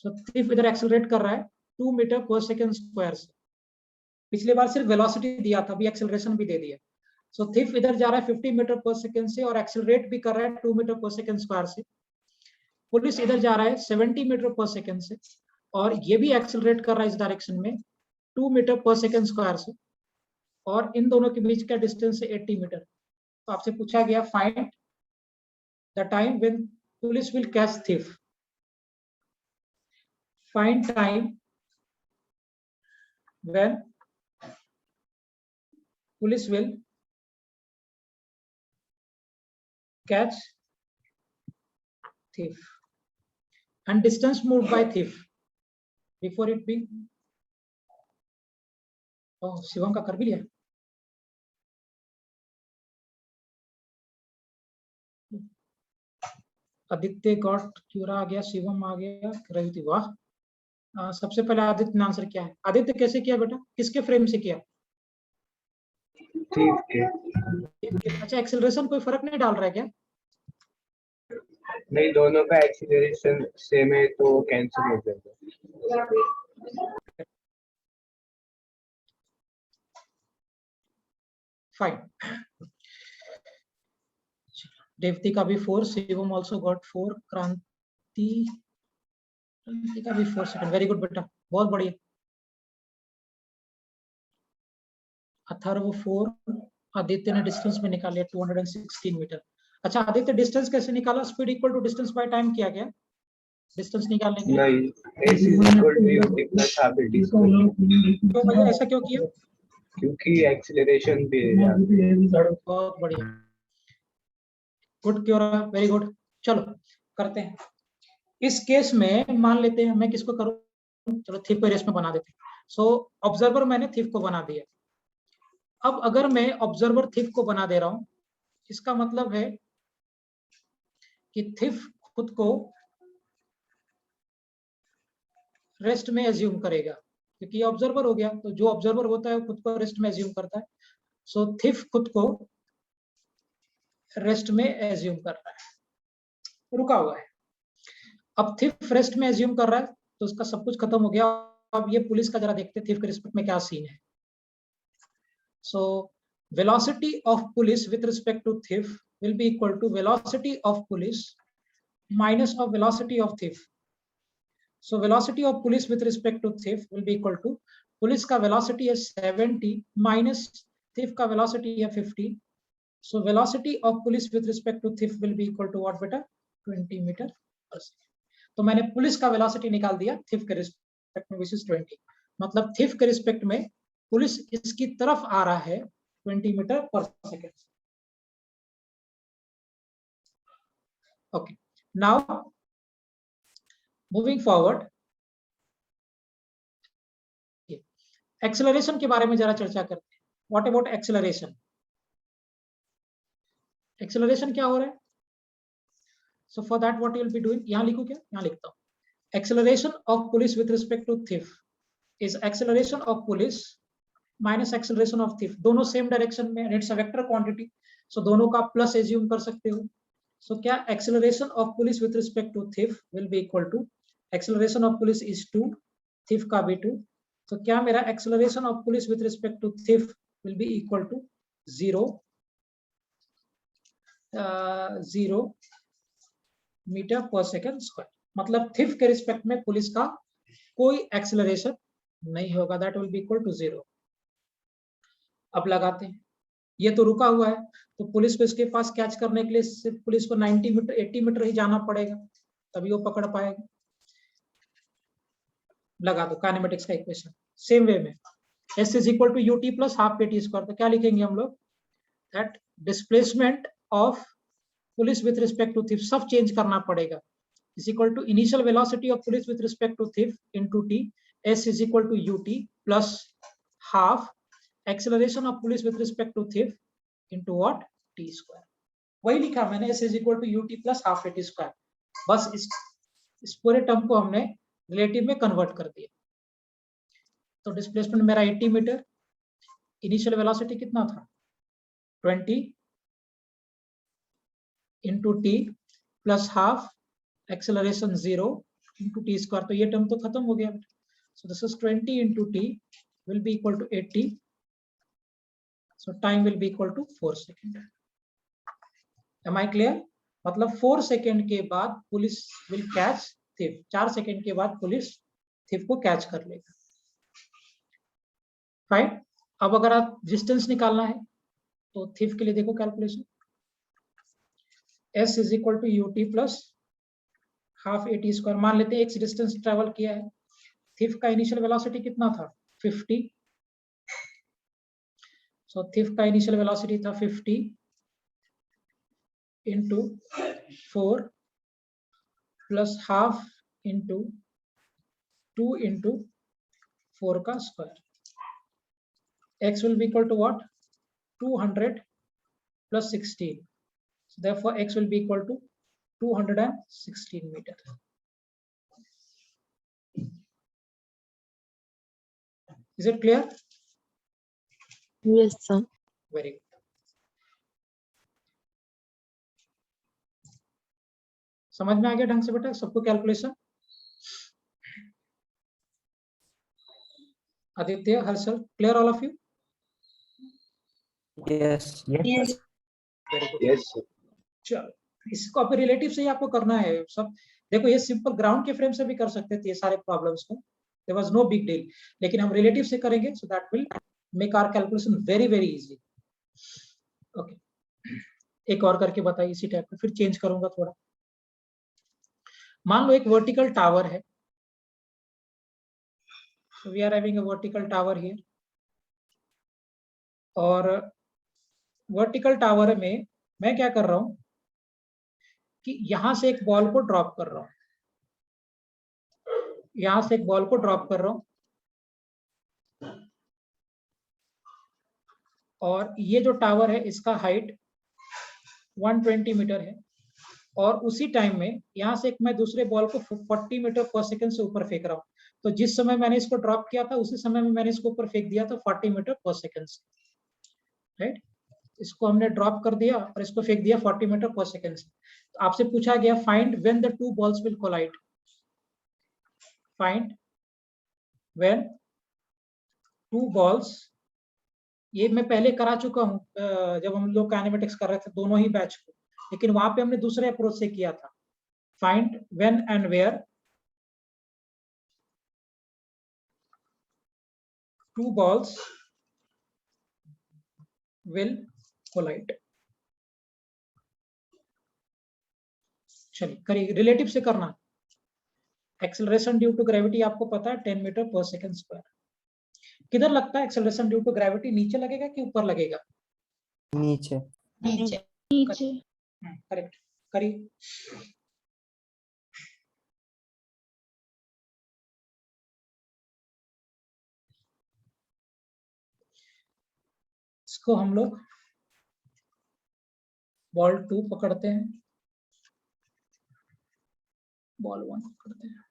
Speaker 1: सो थीफ इधर एक्सेलरेट कर रहा है 2 मीटर पर सेकेंड स्क्वायर से। पिछली बार सिर्फ वेलोसिटी दिया था, अभी एक्सेलरेशन भी दे दिया। सो थीफ इधर जा रहा है 50 मीटर पर सेकेंड से और एक्सेलरेट भी कर रहा है 2 मीटर पर सेकेंड स्क्वायर से। पुलिस इधर जा रहा है 70 मीटर पर सेकेंड से और ये भी एक्सेलरेट कर रहा है इस डायरेक्शन में 2 मीटर पर सेकेंड स्क्वायर से, और इन दोनों के बीच का डिस्टेंस है 80 मीटर। तो आपसे पूछा गया find the time when police will catch thief. Find time when police will catch thief and distance moved by thief before it being, oh Shivam का कर भी लिया। आदित्य गॉट, क्यूरा आ गया, शिवम आ गया, रवि, वाह। सबसे पहले आदित्य ने आंसर किया है। आदित्य कैसे किया बेटा, किसके फ्रेम से किया?
Speaker 3: थीफ के।
Speaker 1: अच्छा, एक्सेलरेशन कोई फर्क नहीं डाल रहा है क्या?
Speaker 3: नहीं, दोनों का एक्सीलरेशन सेम है तो कैंसिल हो जाएगा।
Speaker 1: फाइन, देवती का भी 4, शिवम आल्सो गॉट 4, क्रांति का भी 4 सेकंड, वेरी गुड बेटा, बहुत बढ़िया। अथर्व 4, आदित्य ने डिस्टेंस में निकाल लिया 216 मीटर। अच्छा आदित्य डिस्टेंस कैसे निकाला? Speed equal to distance by time किया गया डिस्टेंस निकालने के लिए?
Speaker 3: नहीं, s equal to u plus half d square.
Speaker 1: क्यों भैया ऐसा क्यों किया?
Speaker 3: क्योंकि एक्सीलरेशन भी है।
Speaker 1: बहुत बढ़िया, गुड, क्यों रहा, वेरी गुड। चलो करते हैं। इस केस में मान लेते हैं मैं किसको करूं, चलो थीफ को रेस में बना देते हैं। सो ऑब्जर्वर मैंने थीफ को बना दिया। अब अगर मैं ऑब्जर्वर थीफ को बना दे रहा हूं, इसका मतलब है कि थीफ खुद को रेस्ट में एज्यूम करेगा, क्योंकि ऑब्जर्वर हो गया, तो जो ऑब्जर्वर होता है वो खुद को रेस्ट में एज्यूम करता है। सो थीफ खुद को रेस्ट में एज्यूम कर रहा है, रुका हुआ है। अब थीफ रेस्ट में एज्यूम कर रहा है तो उसका सब कुछ खत्म हो गया। अब ये पुलिस का जरा देखते हैं थीफ के रिस्पेक्ट में क्या सीन है। सो velocity of police with respect to thief will be equal to velocity of police minus of velocity of thief. So velocity of police with respect to thief will be equal to, police का velocity है 70 minus thief का velocity है 50. So velocity of police with respect to thief will be equal to what बेटा? 20 metre पर second. तो मैंने police का velocity निकाल दिया thief के रिस्पेक्ट में, which is 20। मतलब thief के रिस्पेक्ट में पुलिस इसकी तरफ आ रहा है 20 मीटर पर second. Okay, now moving forward, acceleration के बारे में जरा चर्चा करते हैं। What about acceleration? एक्सेलरेशन क्या हो रहा है? So for that what you will be doing, यहां लिखूं क्या? यहां लिखता हूं, acceleration of police with respect to thief is acceleration of police minus acceleration of thief. दोनों सेम डायरेक्शन में, it's a vector quantity, so दोनों का प्लस एज्यूम कर सकते हो। सो क्या acceleration of police with respect to thief will be equal to, acceleration of police is 2, thief का भी 2, तो क्या मेरा acceleration of police with respect to thief will be equal to 0। 0 meter पर सेकेंड स्क्वायर, मतलब thief के respect में police का कोई एक्सेलरेशन नहीं होगा, that will be equal to 0। अब लगाते हैं, ये तो रुका हुआ है, तो पुलिस को इसके पास कैच करने के लिए सिर्फ पुलिस को 90 मीटर 80 मीटर ही जाना पड़ेगा, तभी वो पकड़ पाएगा। लगा दो काइनेमेटिक्स का इक्वेशन सेम वे में, S is equal to UT plus half पे टी स्क्वायर। तो क्या लिखेंगे हम लोग, that displacement of police with respect to thief, सब चेंज करना पड़ेगा, is equal to initial velocity of police with respect to thief into t, S is equal to ut plus half acceleration of police with respect to thief into what, t square। वही लिखा मैंने, S is equal to ut plus half at square, बस इस पूरे term को हमने relative में convert कर दिया। तो डिस्प्लेसमेंट मेरा 80 मीटर, इनिशियल वेलोसिटी कितना था 20 into t plus half acceleration 0 into t square, तो ये टर्म तो खत्म हो गया। So this is 20 into t will be equal to 80, so time will be equal to 4 second। Am I clear? मतलब 4 second के बाद police will catch thief, 4 second के बाद पुलिस thief को कैच कर लेगा। फाइन, अब अगर आप डिस्टेंस निकालना है तो thief के लिए देखो calculation, S is equal to ut plus half at square. मान लेते हैं x डिस्टेंस ट्रेवल किया है, थिफ का इनिशियल वेलोसिटी कितना था 50, सो थिफ का इनिशियल वेलोसिटी था 50 into 4 plus half into 2 into 4 का square, x will be equal to what, 200 plus 16, so therefore x will be equal to 216 meter। Is it clear?
Speaker 4: Yes, sir.
Speaker 1: Very good। समझ में आ गया ढंग से बेटा सबको calculation? Aditya, Harshal, clear all of you?
Speaker 5: Yes.
Speaker 4: Yes.
Speaker 1: Very good.
Speaker 3: Yes, sir.
Speaker 1: चलो, इसको अभी रिलेटिव से ही आपको करना है सब। देखो ये सिंपल ग्राउंड के फ्रेम से भी कर सकते थे ये सारे प्रॉब्लम्स को, there was no big deal, लेकिन हम रिलेटिव से करेंगे, so that will make our calculation very very easy. Okay, एक और करके बताइए इसी टाइप का, फिर चेंज करूंगा थोड़ा। मान लो एक वर्टिकल टावर है, so we are having a vertical tower here, और वर्टिकल टावर में मैं क्या कर रहा हूं कि यहां से एक बॉल को ड्रॉप कर रहा हूं, यहां से एक बॉल को ड्रॉप कर रहा हूं, और ये जो टावर है इसका हाइट 120 मीटर है, और उसी टाइम में यहां से एक मैं दूसरे बॉल को 40 मीटर पर सेकंड से ऊपर फेंक रहा हूं। तो जिस समय मैंने इसको ड्रॉप किया था उसी समय में मैंने इसको ऊपर फेंक दिया था 40 मीटर पर सेकंड से, राइट। इसको हमने ड्रॉप कर दिया और इसको फेंक दिया 40 मीटर पर सेकंड से। तो आपसे पूछा गया find when the two balls will collide, find when two balls, ये मैं पहले करा चुका हूं जब हम लोग काइनेमेटिक्स कर रहे थे दोनों ही बैच को, लेकिन वहां पे हमने दूसरे अप्रोच से किया था। Find when and where two balls will collide. चलिए करिए, रिलेटिव से करना। एक्सेलरेशन ड्यू टू ग्रेविटी आपको पता है 10 मीटर पर सेकंड स्क्वायर। किधर लगता है एक्सेलरेशन ड्यू टू ग्रेविटी, नीचे लगेगा कि ऊपर लगेगा?
Speaker 5: नीचे।
Speaker 4: नीचे।
Speaker 1: करेक्ट, करिए। इसको हम लोग बॉल 2 पकड़ते हैं, बॉल 1 पकड़ते हैं,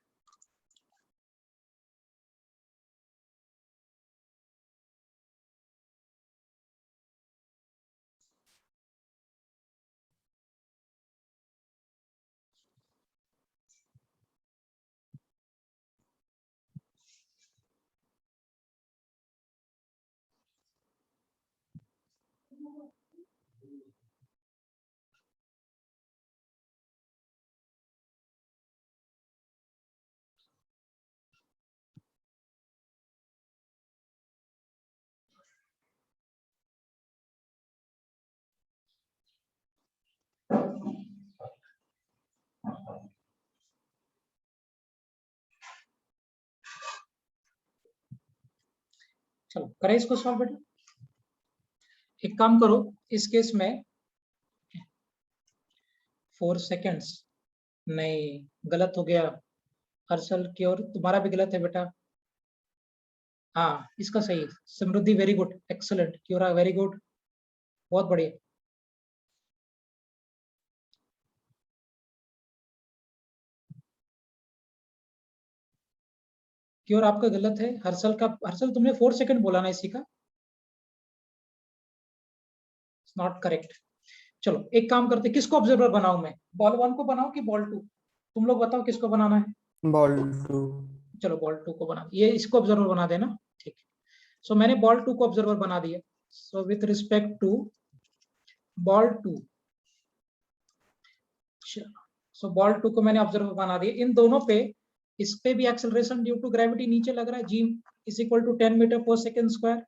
Speaker 1: चलो करें इसको सॉल्व बेटा। एक काम करो, इस केस में 4 सेकेंड्स, नहीं गलत हो गया हर्षल की ओर, तुम्हारा भी गलत है बेटा। हाँ इसका सही है। समृद्धि वेरी गुड, एक्सलेंट, क्योरा वेरी गुड, बहुत बढ़िया। क्योर आपका गलत है। हर्षल का, हर्षल तुमने 4 सेकंड बोला ना इसी का, नॉट करेक्ट। चलो एक काम करते, किसको ऑब्जर्वर बनाऊं मैं, बॉल 1 को बनाऊं कि बॉल 2? तुम लोग बताओ किसको बनाना है।
Speaker 5: बॉल 2।
Speaker 1: चलो बॉल 2 को बना, ये इसको ऑब्जर्वर बना देना, ठीक है। सो मैंने बॉल 2 को ऑब्जर्वर बना दिया। So with respect to ball 2, so ball 2 को मैंने ऑब्जर्वर बना दिया। इन दोनों पे, इस पे भी एक्सेलरेशन ड्यू टू ग्रेविटी नीचे लग रहा है, g is equal to 10 metre पर सेकेंड स्क्वायर,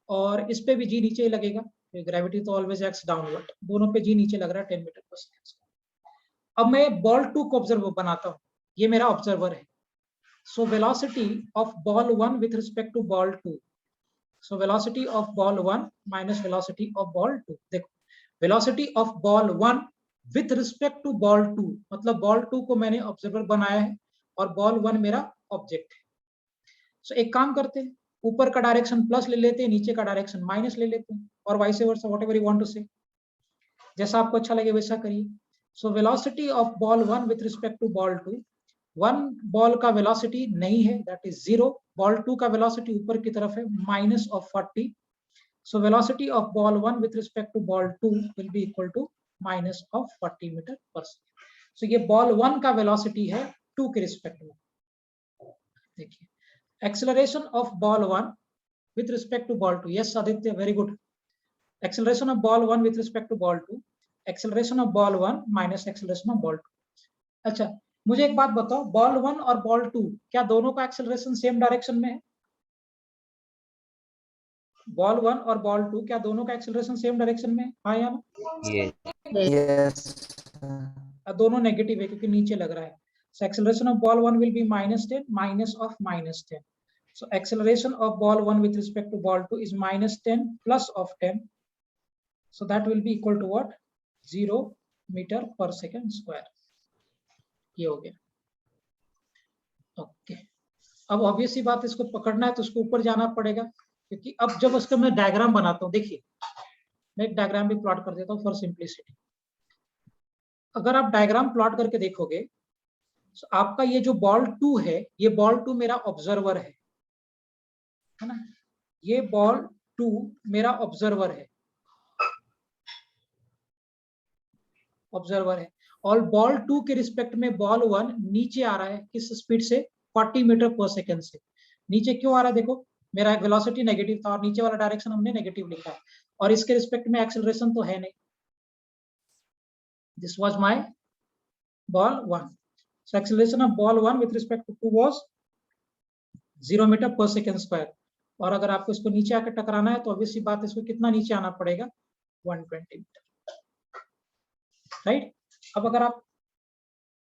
Speaker 1: और इस पे भी g नीचे ही लगेगा, ग्रेविटी तो ऑलवेज एक्स डाउनवर्ड, दोनों पे g नीचे लग रहा है 10 मीटर पर सेकेंड स्क्वायर। अब मैं बॉल 2 को ऑब्जर्वर बनाता हूँ, ये मेरा ऑब्जर्वर है। So velocity of ball 1 with respect to ball 2, so velocity of ball 1 minus velocity of ball 2। देखो velocity of ball 1 with respect to ball 2, मतलब बॉल 2 को मैंने ऑब्जर्वर बनाया है और बॉल 1 मेरा ऑब्जेक्ट है। सो एक काम करते हैं, ऊपर का डायरेक्शन प्लस ले लेते हैं, नीचे का डायरेक्शन माइनस ले लेते हैं, और vice versa, whatever you want to say, जैसा आपको अच्छा लगे वैसा करिए। So velocity of ball 1 with respect to ball 2, 1 ball का वेलोसिटी नहीं है, दैट इज 0, बॉल 2 का वेलोसिटी ऊपर की तरफ है minus of 40, so velocity of ball 1 with respect to ball 2 will be equal to minus of 40 meter पर second. So ये बॉल 1 का वेलोसिटी है 2 के रिस्पेक्ट में। देखिए acceleration of ball 1 with respect to ball 2, yes Aditya, very good. Acceleration of ball 1 with respect to ball 2, acceleration of ball 1 minus acceleration of ball 2। अच्छा मुझे एक बात बताओ, बॉल 1 और बॉल 2 क्या दोनों का एक्सेलरेशन सेम डायरेक्शन में है? बॉल 1 और बॉल 2 क्या दोनों का एक्सेलरेशन सेम डायरेक्शन में है? हाँ या ना?
Speaker 5: यस।
Speaker 1: दोनों नेगेटिव है क्योंकि नीचे लग रहा है। So acceleration of ball 1 will be minus 10 minus of minus 10. So acceleration of ball 1 with respect to ball 2 is minus 10 plus of 10. So that will be equal to what? 0 meter per second square. ये हो गया। Okay, अब obvious सी बात, इसको पकड़ना है तो उसको ऊपर जाना पड़ेगा, क्योंकि अब जब उसका मैं डायग्राम बनाता हूँ, देखिए मैं एक डायग्राम भी प्लॉट कर देता हूँ फॉर सिंप्लिसिटी। अगर आप डायग्राम प्लॉट करके देखोगे, so, आपका ये जो बॉल 2 है, ये बॉल 2 मेरा ऑब्जर्वर है ना, ये बॉल 2 मेरा ऑब्जर्वर है, और बॉल 2 के रिस्पेक्ट में बॉल 1 नीचे आ रहा है, किस स्पीड से? 40 मीटर पर सेकेंड से। नीचे क्यों आ रहा है? देखो मेरा वेलोसिटी नेगेटिव था और नीचे वाला डायरेक्शन हमने नेगेटिव लिखा है, और इसके रिस्पेक्ट में एक्सेलरेशन तो है नहीं। This was my ball 1। So acceleration of ball 1 with respect to 2 was 0 meter per second square, और अगर आपको इसको नीचे आकर टकराना है तो ऑब्वियस सी बात, इसको कितना नीचे आना पड़ेगा? 120 मीटर, राइट। अब अगर आप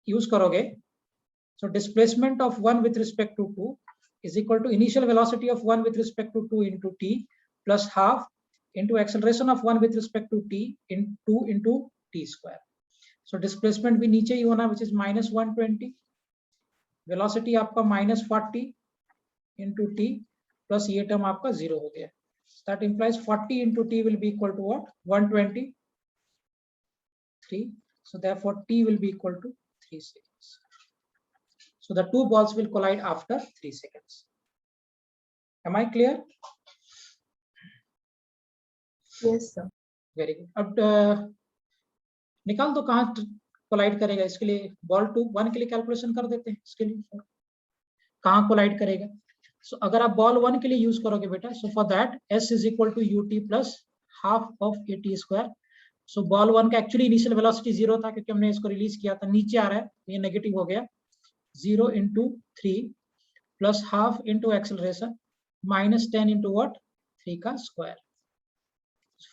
Speaker 1: यूज करोगे, so displacement of 1 with respect to 2 is equal to initial velocity of 1 with respect to 2 into t plus half into acceleration of 1 with respect to t in 2 into t square. So displacement भी नीचे ही होना, which is minus 120, velocity आपका minus 40 into t plus ये term आपका 0 हो गया। That implies 40 into t will be equal to what? 123. So therefore t will be equal to 3 seconds. So the two balls will collide after 3 seconds. Am I clear?
Speaker 4: Yes, sir.
Speaker 1: Very good. अब निकाल दो कहाँ collide करेगा। इसके लिए ball 1 के लिए calculation कर देते हैं, इसके लिए कहाँ कोलाइड करेगा। सो अगर आप बॉल 1 के लिए यूज करोगे बेटा, so for that s is equal to ut plus half of at square. So ball 1 का एक्चुअली इनिशियल वेलोसिटी 0 था, क्योंकि हमने इसको रिलीज किया था, नीचे आ रहा है, ये नेगेटिव हो गया। 0 into 3 plus half into acceleration minus 10 into what? 3 का स्क्वायर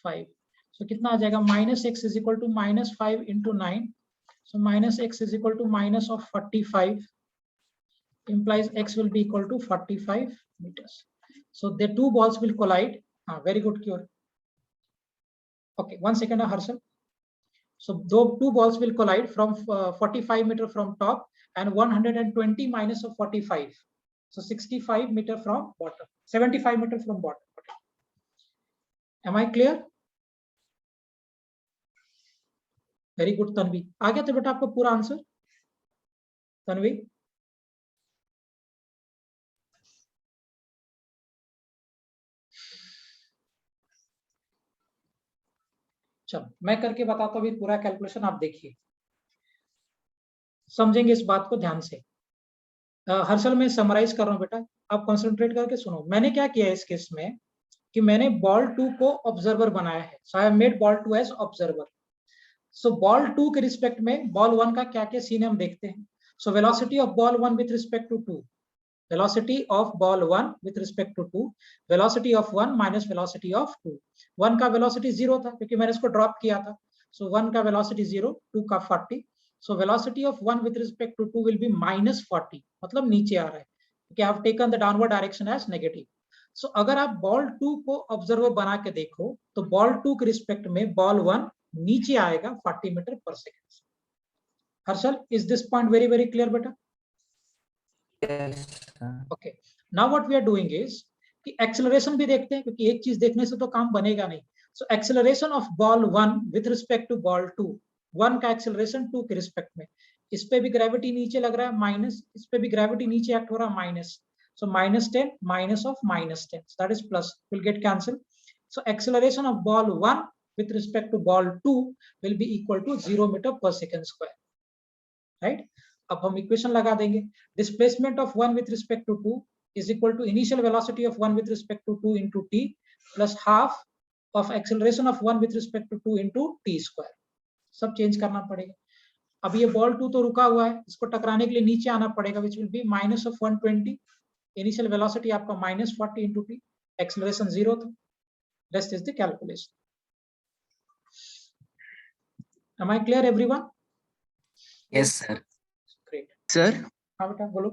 Speaker 1: 5। सो कितना आ जाएगा? Minus x is equal to minus 5 into 9, so minus x is equal to minus of 45, implies x will be equal to 45 meters. So the two balls will collide. Very good, Cure. Okay, 1 second, Harshal. So those two balls will collide from 45 meter from top and 120 minus of 45. So 65 meter from bottom, 75 meter from bottom. Okay. Am I clear? Very good Tanvi, आ गया था बेटा आपका पूरा answer? Tanvi, चलो मैं करके बताता हूँ पूरा कैलकुलेशन, आप देखिए, समझेंगे इस बात को ध्यान से। हर्षल मैं समराइज कर रहा हूँ बेटा, आप कंसंट्रेट करके सुनो। मैंने क्या किया है इस केस में कि मैंने बॉल 2 को ऑब्जर्वर बनाया है। So I have made ball 2 as observer. So ball 2 के रिस्पेक्ट में बॉल 1 का क्या क्या सीन हम देखते हैं। So velocity of ball 1 with respect to 2, velocity of ball 1 with respect to 2, velocity of 1 minus velocity of 2। 1 का velocity 0 था क्योंकि मैंने इसको ड्रॉप किया था। So 1 का velocity 0, 2 का 40। So velocity of 1 with respect to 2 will be minus 40, मतलब नीचे आ रहा है क्योंकि I have taken the downward direction as negative। So अगर आप बॉल 2 को ऑब्जर्वर बना के देखो तो बॉल 2 के रिस्पेक्ट में बॉल 1 नीचे आएगा 40 मीटर पर second. Harshal, is this point very very clear बेटा?
Speaker 5: Yes, sir.
Speaker 1: Okay, now what we are doing is कि एक्सेलरेशन भी देखते हैं क्योंकि एक चीज देखने से तो काम बनेगा नहीं। So acceleration of ball 1 with respect to ball 2, 1 का एक्सेलरेशन 2 के रिस्पेक्ट में, इस पे भी ग्रेविटी नीचे लग रहा है माइनस, इस पे भी ग्रेविटी नीचे एक्ट हो रहा है minus. So -10 minus of -10, that is plus, will get cancel. So acceleration of ball 1 with respect to ball 2 will be equal to 0 meter पर सेकेंड स्क्वायर, राइट। अब हम इक्वेशन लगा देंगे। Displacement of 1 with respect to 2 is equal to initial velocity of 1 with respect to 2 into t plus half of acceleration of 1 with respect to 2 into t square. सब change करना पड़ेगा। अब ये ball 2 तो रुका हुआ है, इसको टकराने के लिए नीचे आना पड़ेगा, which will be minus of 120। Initial velocity आपका -40 इनटू t, एक्सेलरेशन 0 था। Rest is the calculation. Am I clear everyone?
Speaker 6: Yes sir.
Speaker 1: Great
Speaker 6: sir,
Speaker 1: हाँ बेटा बोलो।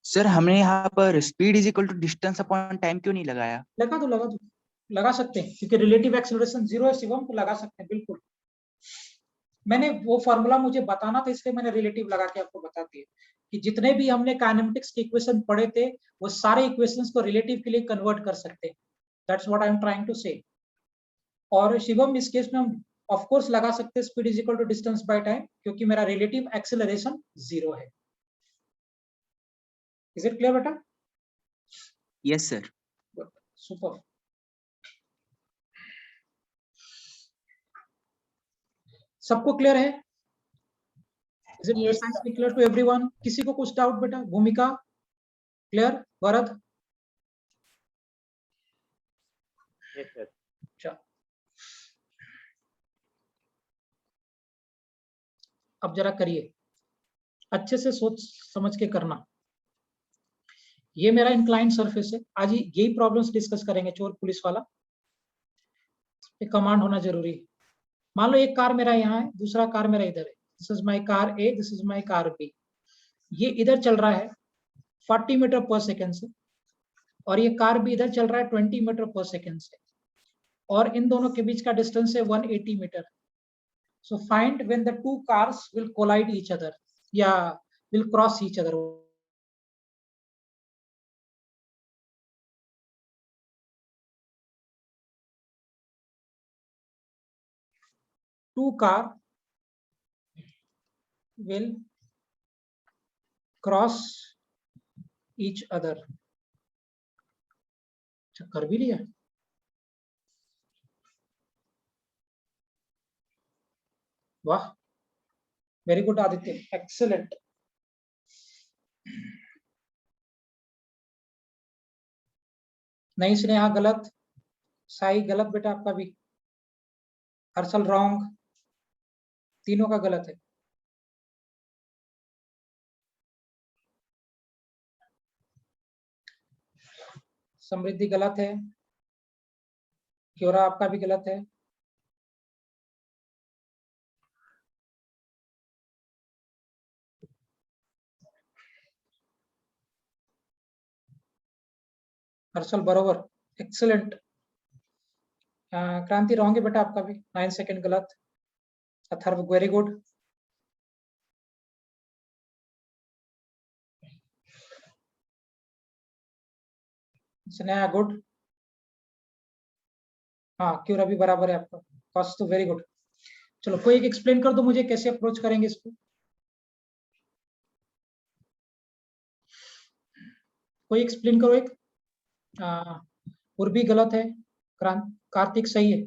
Speaker 6: सर हमने यहाँ पर speed is equal to distance upon time क्यों नहीं लगाया?
Speaker 1: लगा दो लगा सकते हैं क्योंकि रिलेटिव एक्सेलरेशन 0 है शिवम, तो लगा सकते हैं बिल्कुल। मैंने वो फॉर्मूला मुझे बताना था इसलिए मैंने रिलेटिव लगा के आपको बता दिया कि जितने भी हमने काइनेमेटिक्स के इक्वेशन पढ़े थे वो सारे इक्वेशंस को रिलेटिव के लिए कन्वर्ट कर सकते हैं। That's what I am trying to say. और शिवम इस केस में हम ऑफ कोर्स लगा सकते हैं speed is equal to distance by time क्योंकि मेरा रिलेटिव एक्सेलरेशन 0 है। इज इट क्लियर बेटा?
Speaker 6: Yes sir.
Speaker 1: सुपर। सबको क्लियर है? Is it
Speaker 4: Yes,
Speaker 1: precisely clear to everyone? किसी को कुछ डाउट बेटा? भूमिका क्लियर? वरद?
Speaker 3: Yes, sir.
Speaker 1: अच्छा, अब जरा करिए, अच्छे से सोच समझ के करना। ये मेरा इंक्लाइंड सरफेस है। आज यही प्रॉब्लम्स डिस्कस करेंगे, चोर पुलिस वाला। पे कमांड होना जरूरी है। मान लो एक कार मेरा यहाँ है, दूसरा कार मेरा इधर है। This is my car A, this is my car B. ये इधर चल रहा है 40 मीटर पर सेकेंड से और ये कार भी इधर चल रहा है 20 मीटर पर सेकेंड से, और इन दोनों के बीच का डिस्टेंस है 180 metre. So find when the two cars will collide each other या will cross each other. Two car will cross each other। अच्छा, कर भी लिया। वाह, वेरी गुड आदित्य, एक्सेलेंट। नहीं स्नेहा गलत, साई गलत बेटा आपका भी, हर्षल रॉन्ग, तीनों का गलत है। समृद्धि गलत है, क्योरा आपका भी गलत है। हर्षल बरोबर, एक्सीलेंट। क्रांति रॉन्ग है बेटा आपका भी, 9 सेकंड गलत। Atharva very good. Sneha good. हाँ क्यों रवि बराबर है आपका। कौस्तुभ तो वेरी गुड। चलो कोई एक एक्सप्लेन कर दो मुझे कैसे अप्रोच करेंगे इसको। कोई एक्सप्लेन करो एक। उर्वी गलत है, कार्तिक सही है।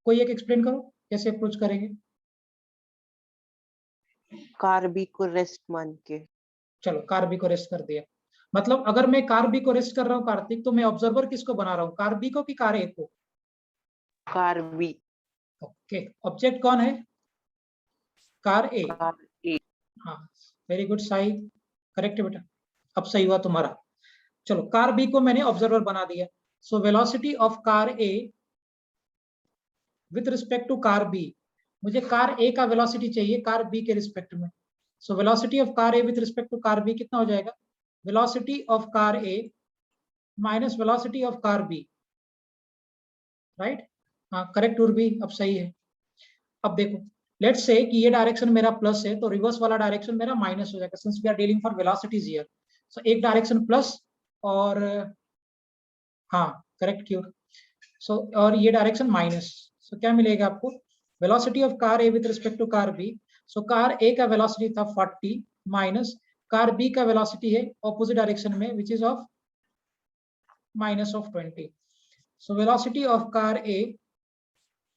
Speaker 1: कोई एक एक्सप्लेन करो कैसे अप्रोच करेंगे।
Speaker 2: कार बी को रेस्ट मान के।
Speaker 1: चलो कार बी को रेस्ट कर दिया। मतलब अगर मैं कार बी को रेस्ट कर रहा हूँ कार्तिक, तो मैं ऑब्जर्वर किसको बना रहा हूँ, कार बी को कि कार ए को।
Speaker 2: Car B.
Speaker 1: ओके, ऑब्जेक्ट कौन है, कार ए।
Speaker 2: कार ए।
Speaker 1: हाँ वेरी गुड साई, करेक्ट है बेटा, अब सही हुआ तुम्हारा। चलो कार बी को मैंने ऑब्जर्वर बना दिया। So velocity of car A with respect to car B, मुझे कार ए का वेलोसिटी चाहिए कार बी के रिस्पेक्ट में। So velocity of car A with respect to car B कितना हो जाएगा, velocity of car A minus velocity of car B, right. हाँ correct Urvi, अब सही है। अब देखो लेट्स से कि ये डायरेक्शन मेरा प्लस है, तो रिवर्स वाला डायरेक्शन मेरा माइनस हो जाएगा, since we are dealing for velocities here. So एक डायरेक्शन प्लस और हाँ करेक्ट क्योर। सो और ये डायरेक्शन माइनस। सो क्या मिलेगा आपको, velocity of car A with respect to car B. So car A का वेलोसिटी था 40 माइनस कार बी का वेलोसिटी है ऑपोजिट डायरेक्शन में which is of minus of 20. So velocity of car A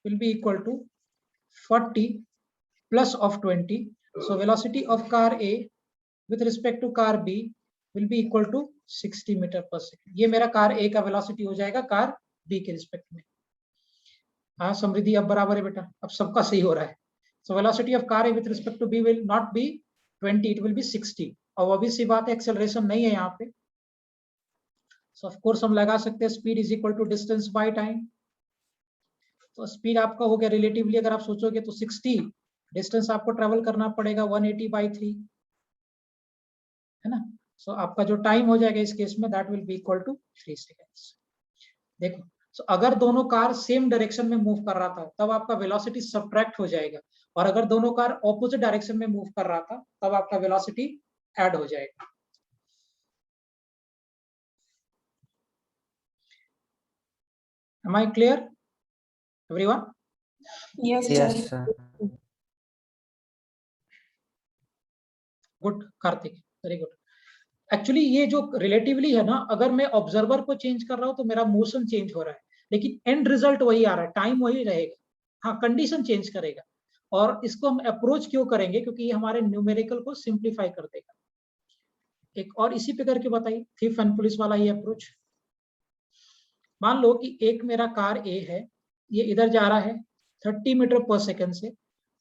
Speaker 1: will be equal to 40 plus of 20. So velocity of car A with respect to car B will be equal to 60 meter per second. ये मेरा car A का velocity हो जाएगा car B के respect में। हाँ समृद्धि अब बराबर है बेटा, अब सबका सही हो रहा है। So velocity of car A with respect to B will not be 20, it will be 60. और obvious सी बात है एक्सेलरेशन नहीं है यहाँ पे। So of course हम लगा सकते हैं speed is equal to distance by time. तो स्पीड आपका हो गया रिलेटिवली अगर आप सोचोगे तो 60, डिस्टेंस आपको ट्रेवल करना पड़ेगा 180/3, है ना। सो आपका जो टाइम हो जाएगा इस केस में that will be equal to 3 seconds. देखो सो अगर दोनों कार सेम डायरेक्शन में मूव कर रहा था तब आपका वेलोसिटी सब्ट्रैक्ट हो जाएगा, और अगर दोनों कार ऑपोजिट डायरेक्शन में मूव कर रहा था तब आपका वेलोसिटी ऐड हो जाएगा। Am I clear, everyone?
Speaker 4: Yes,
Speaker 5: Yes,
Speaker 4: sir.
Speaker 5: sir.
Speaker 1: Good Kartik, very good. Actually ये जो रिलेटिवली है ना, अगर मैं ऑब्जर्वर को चेंज कर रहा हूँ तो मेरा मोशन चेंज हो रहा है, लेकिन एंड रिजल्ट वही आ रहा है, टाइम वही रहेगा। हाँ कंडीशन चेंज करेगा। और इसको हम अप्रोच क्यों करेंगे, क्योंकि ये हमारे न्यूमेरिकल को सिंप्लीफाई कर देगा। एक और इसी पे करके बताइए, थीफ एंड पुलिस वाला ये अप्रोच। मान लो कि एक मेरा कार ए है, ये इधर जा रहा है 30 मीटर पर सेकेंड से,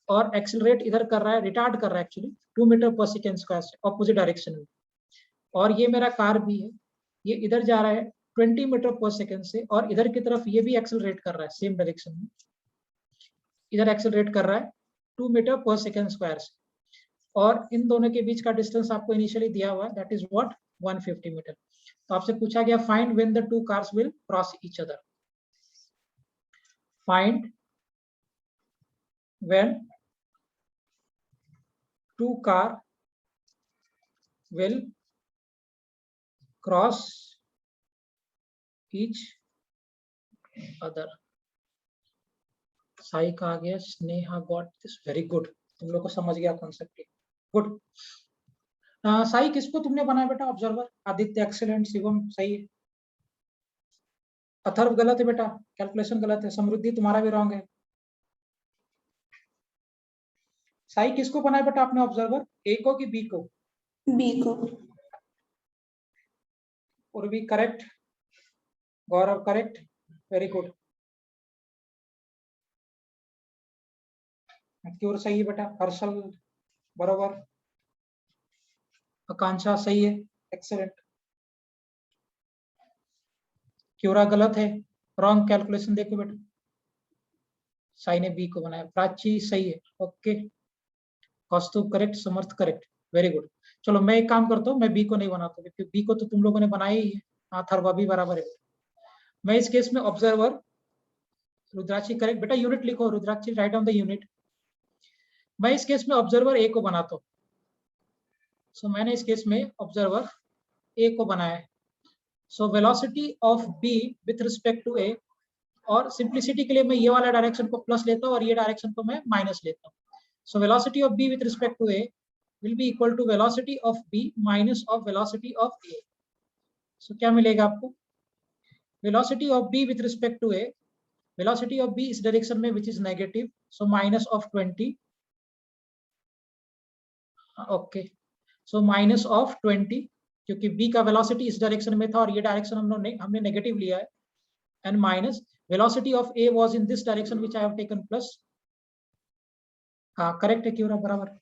Speaker 1: और एक्सेलरेट इधर कर रहा है, रिटार्ड कर रहा है एक्चुअली 2 मीटर पर सेकेंड स्क्वायर से ऑपोजिट डायरेक्शन में। और ये मेरा कार भी है, ये इधर जा रहा है 20 मीटर पर सेकेंड से, और इधर की तरफ ये भी एक्सेलरेट कर रहा है सेम डायरेक्शन में, इधर एक्सेलरेट कर रहा है 2 मीटर पर सेकेंड स्क्वायर से। और इन दोनों के बीच का डिस्टेंस आपको इनिशियली दिया हुआ है, दैट इज व्हाट 150 मीटर। तो आपसे पूछा गया find when the two cars will cross each other. Find when two car will cross each other. Sai का आ गया, Sneha got this, very good, तुम लोग को समझ गया कॉन्सेप्ट, गुड। साई किसको तुमने बनाया बेटा ऑब्जर्वर, आदित्य एक्सीलेंट, शिवम सही है, अथर्व गलत है बेटा, कैलकुलेशन गलत है, समृद्धि तुम्हारा भी रॉन्ग है। साई किसको बनाया बेटा आपने ऑब्जर्वर, ए को कि बी को,
Speaker 4: बी को।
Speaker 1: और भी करेक्ट, गौरव करेक्ट, वेरी गुड। क्योर सही है बेटा, हर्षल बराबर, आकांक्षा सही है, एक्सेलेंट। क्योरा गलत है, रॉन्ग कैलकुलेशन देखो बेटा, साई ने बी को बनाया, प्राची सही है, ओके, कौस्तुभ करेक्ट, समर्थ करेक्ट, वेरी गुड। चलो मैं एक काम करता हूँ, मैं बी को नहीं बनाता क्योंकि बी को तो तुम लोगों ने बनाया ही है। हाँ, थर्वा भी बराबर है। मैं इस केस में ऑब्जर्वर, रुद्राक्षी करेक्ट बेटा, यूनिट लिखो रुद्राक्षी, राइट ऑन द यूनिट। मैं इस केस में ऑब्जर्वर ए को बनाता हूँ। सो मैंने इस केस में ऑब्जर्वर ए को बनाया है। So velocity of B with respect to A, और सिंप्लिसिटी के लिए मैं ये वाला डायरेक्शन को प्लस लेता हूँ और ये डायरेक्शन को मैं माइनस लेता हूँ। So velocity of B with respect to A will be equal to velocity of b minus of velocity of a. So क्या मिलेगा आपको? Velocity of b with respect to a, velocity of b इस direction में which is negative, so minus of 20. Okay, so minus of 20 क्योंकि b का velocity इस direction में था और ये डायरेक्शन हमने नेगेटिव लिया है, and minus velocity of a was in this direction which I have taken plus. हाँ करेक्ट है, क्यों बराबर।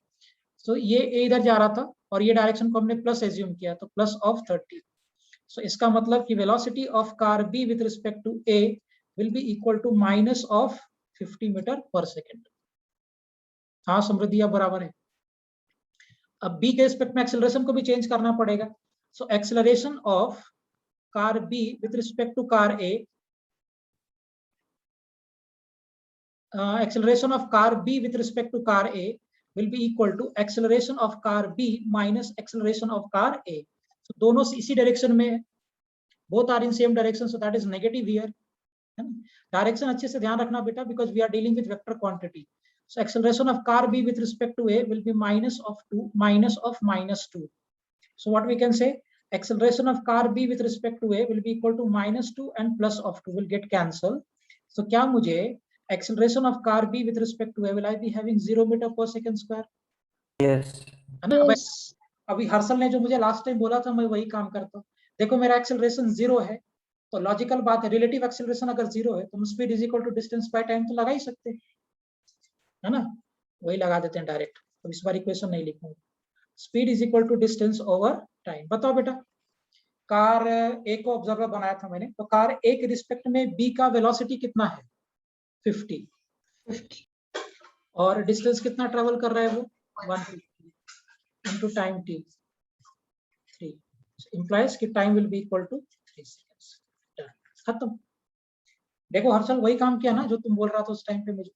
Speaker 1: तो ये ए इधर जा रहा था और ये डायरेक्शन को हमने प्लस एज्यूम किया, तो प्लस ऑफ 30। सो इसका मतलब कि velocity of car B with respect to A will be equal to minus of 50 meter पर सेकेंड। हाँ समृद्धि अब बराबर है। अब बी के रिस्पेक्ट में एक्सेलरेशन को भी चेंज करना पड़ेगा। So acceleration of car B with respect to car A, acceleration of car B with respect to car A will be equal to acceleration of car B minus acceleration of car A. So दोनों इसी direction में है, both are in same direction, so that is negative here. Direction अच्छे से ध्यान रखना बेटा, because we are dealing with vector quantity. So acceleration of car B with respect to A will be minus of 2 minus of minus 2. So what we can say, acceleration of car B with respect to A will be equal to minus 2 and plus of 2 will get cancelled. So क्या मुझे acceleration of car B with respect to A, will I be having 0 meter per second square?
Speaker 5: Yes.
Speaker 1: है ना? अभी हर्षल ने जो मुझे last time बोला था मैं वही काम करता हूँ। देखो मेरा एक्सेलरेशन 0 है, तो लॉजिकल बात है, रिलेटिव एक्सेलरेशन अगर 0 है तो हम speed is equal to distance by time तो लगा ही सकते हैं, है ना? वही लगा देते हैं डायरेक्ट। अब इस बार इक्वेशन नहीं लिखूंगा, speed is equal to distance over time. बताओ बेटा, कार ए को ऑब्जर्वर बनाया था मैंने, तो कार ए के रिस्पेक्ट में बी का वेलोसिटी कितना है? 50, और डिस्टेंस कितना ट्रेवल कर रहा है वो? 150 इनटू टाइम t 3, इंप्लाइज कि time will be equal to 3 seconds. खत्म। देखो हर्षल वही काम किया ना जो तुम बोल रहा था उस टाइम पे मुझे,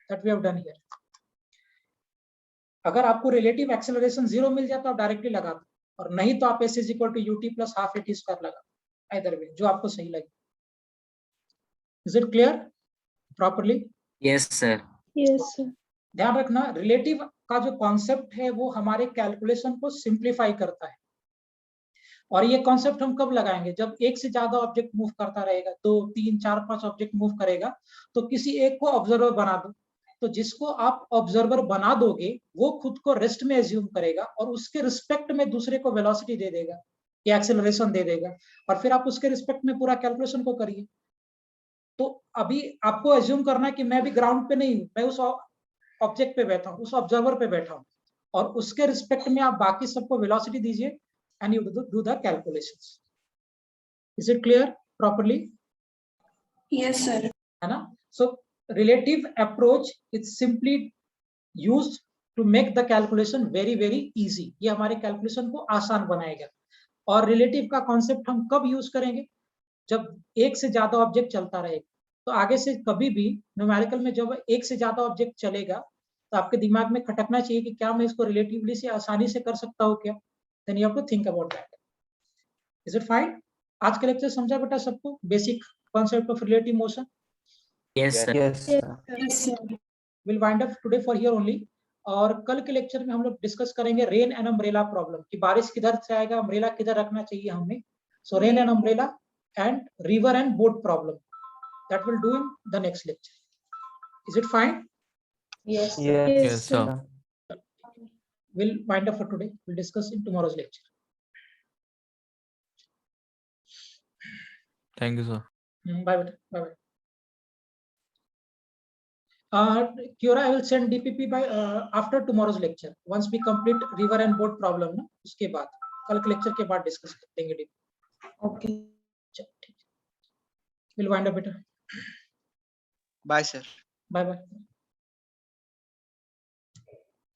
Speaker 1: that we have done here. अगर आपको रिलेटिव एक्सेलरेशन 0 मिल जाए तो आप डायरेक्टली लगा दो, और नहीं तो आप s is equal to ut plus half at square लगा, आइदर वे जो आपको सही लगे। Is it clear properly?
Speaker 7: Yes sir.
Speaker 4: Yes, sir.
Speaker 1: ध्यान रखना, रिलेटिव का जो कॉन्सेप्ट है वो हमारे कैलकुलेशन को सिंप्लीफाई करता है, और ये कॉन्सेप्ट हम कब लगाएंगे? जब एक से ज्यादा ऑब्जेक्ट मूव करता रहेगा, 2, 3, 4, 5 ऑब्जेक्ट मूव करेगा, तो किसी एक को ऑब्जर्वर बना दो, तो जिसको आप ऑब्जर्वर बना दोगे वो खुद को रेस्ट में एज्यूम करेगा और उसके रिस्पेक्ट में दूसरे को वेलोसिटी दे देगा या एक्सेलरेशन दे देगा, और फिर आप उसके रिस्पेक्ट में पूरा कैलकुलेशन को करिए। तो अभी आपको एज्यूम करना है कि मैं भी ग्राउंड पे नहीं हूं, मैं उस ऑब्जेक्ट पे बैठा हूं, उस ऑब्जर्वर पे बैठा हूं, और उसके रिस्पेक्ट में आप बाकी सबको वेलोसिटी दीजिए and you do the calculations. Is it clear properly?
Speaker 4: Yes, sir.
Speaker 1: है ना? So relative approach is simply used to make the calculation very very easy. ये हमारे कैलकुलेशन को आसान बनाएगा। और रिलेटिव का कॉन्सेप्ट हम कब यूज करेंगे? जब एक से ज्यादा ऑब्जेक्ट चलता रहेगा। तो आगे से कभी भी न्यूमेरिकल में जब एक से ज्यादा ऑब्जेक्ट चलेगा तो आपके दिमाग में खटकना चाहिए कि क्या मैं इसको रिलेटिवली से आसानी से कर सकता हूँ क्या? Then you have to think about that. Is it fine? आज का लेक्चर समझा बेटा सबको, basic concept of relative motion?
Speaker 7: Yes sir.
Speaker 5: Yes.
Speaker 4: Yes, sir.
Speaker 1: Will wind up today for here only. और कल के लेक्चर में हम लोग डिस्कस करेंगे रेन एंड अम्ब्रेला प्रॉब्लम, कि बारिश किधर से आएगा, अम्ब्रेला किधर रखना चाहिए हमें। सो rain and umbrella and river and boat problem, that will do in the next lecture. Is it fine?
Speaker 4: Yes, sir.
Speaker 5: Yes.
Speaker 7: Yes, sir.
Speaker 1: We'll wind up for today. We'll discuss in tomorrow's lecture.
Speaker 7: Thank you, sir.
Speaker 1: Bye bye. Kiora, I will send DPP by after tomorrow's lecture. Once we complete river and boat problem, ना उसके बाद, कल के lecture के बाद discuss करेंगे DPP.
Speaker 4: Okay.
Speaker 1: We'll wind up better.
Speaker 6: Bye, sir.
Speaker 1: Bye bye.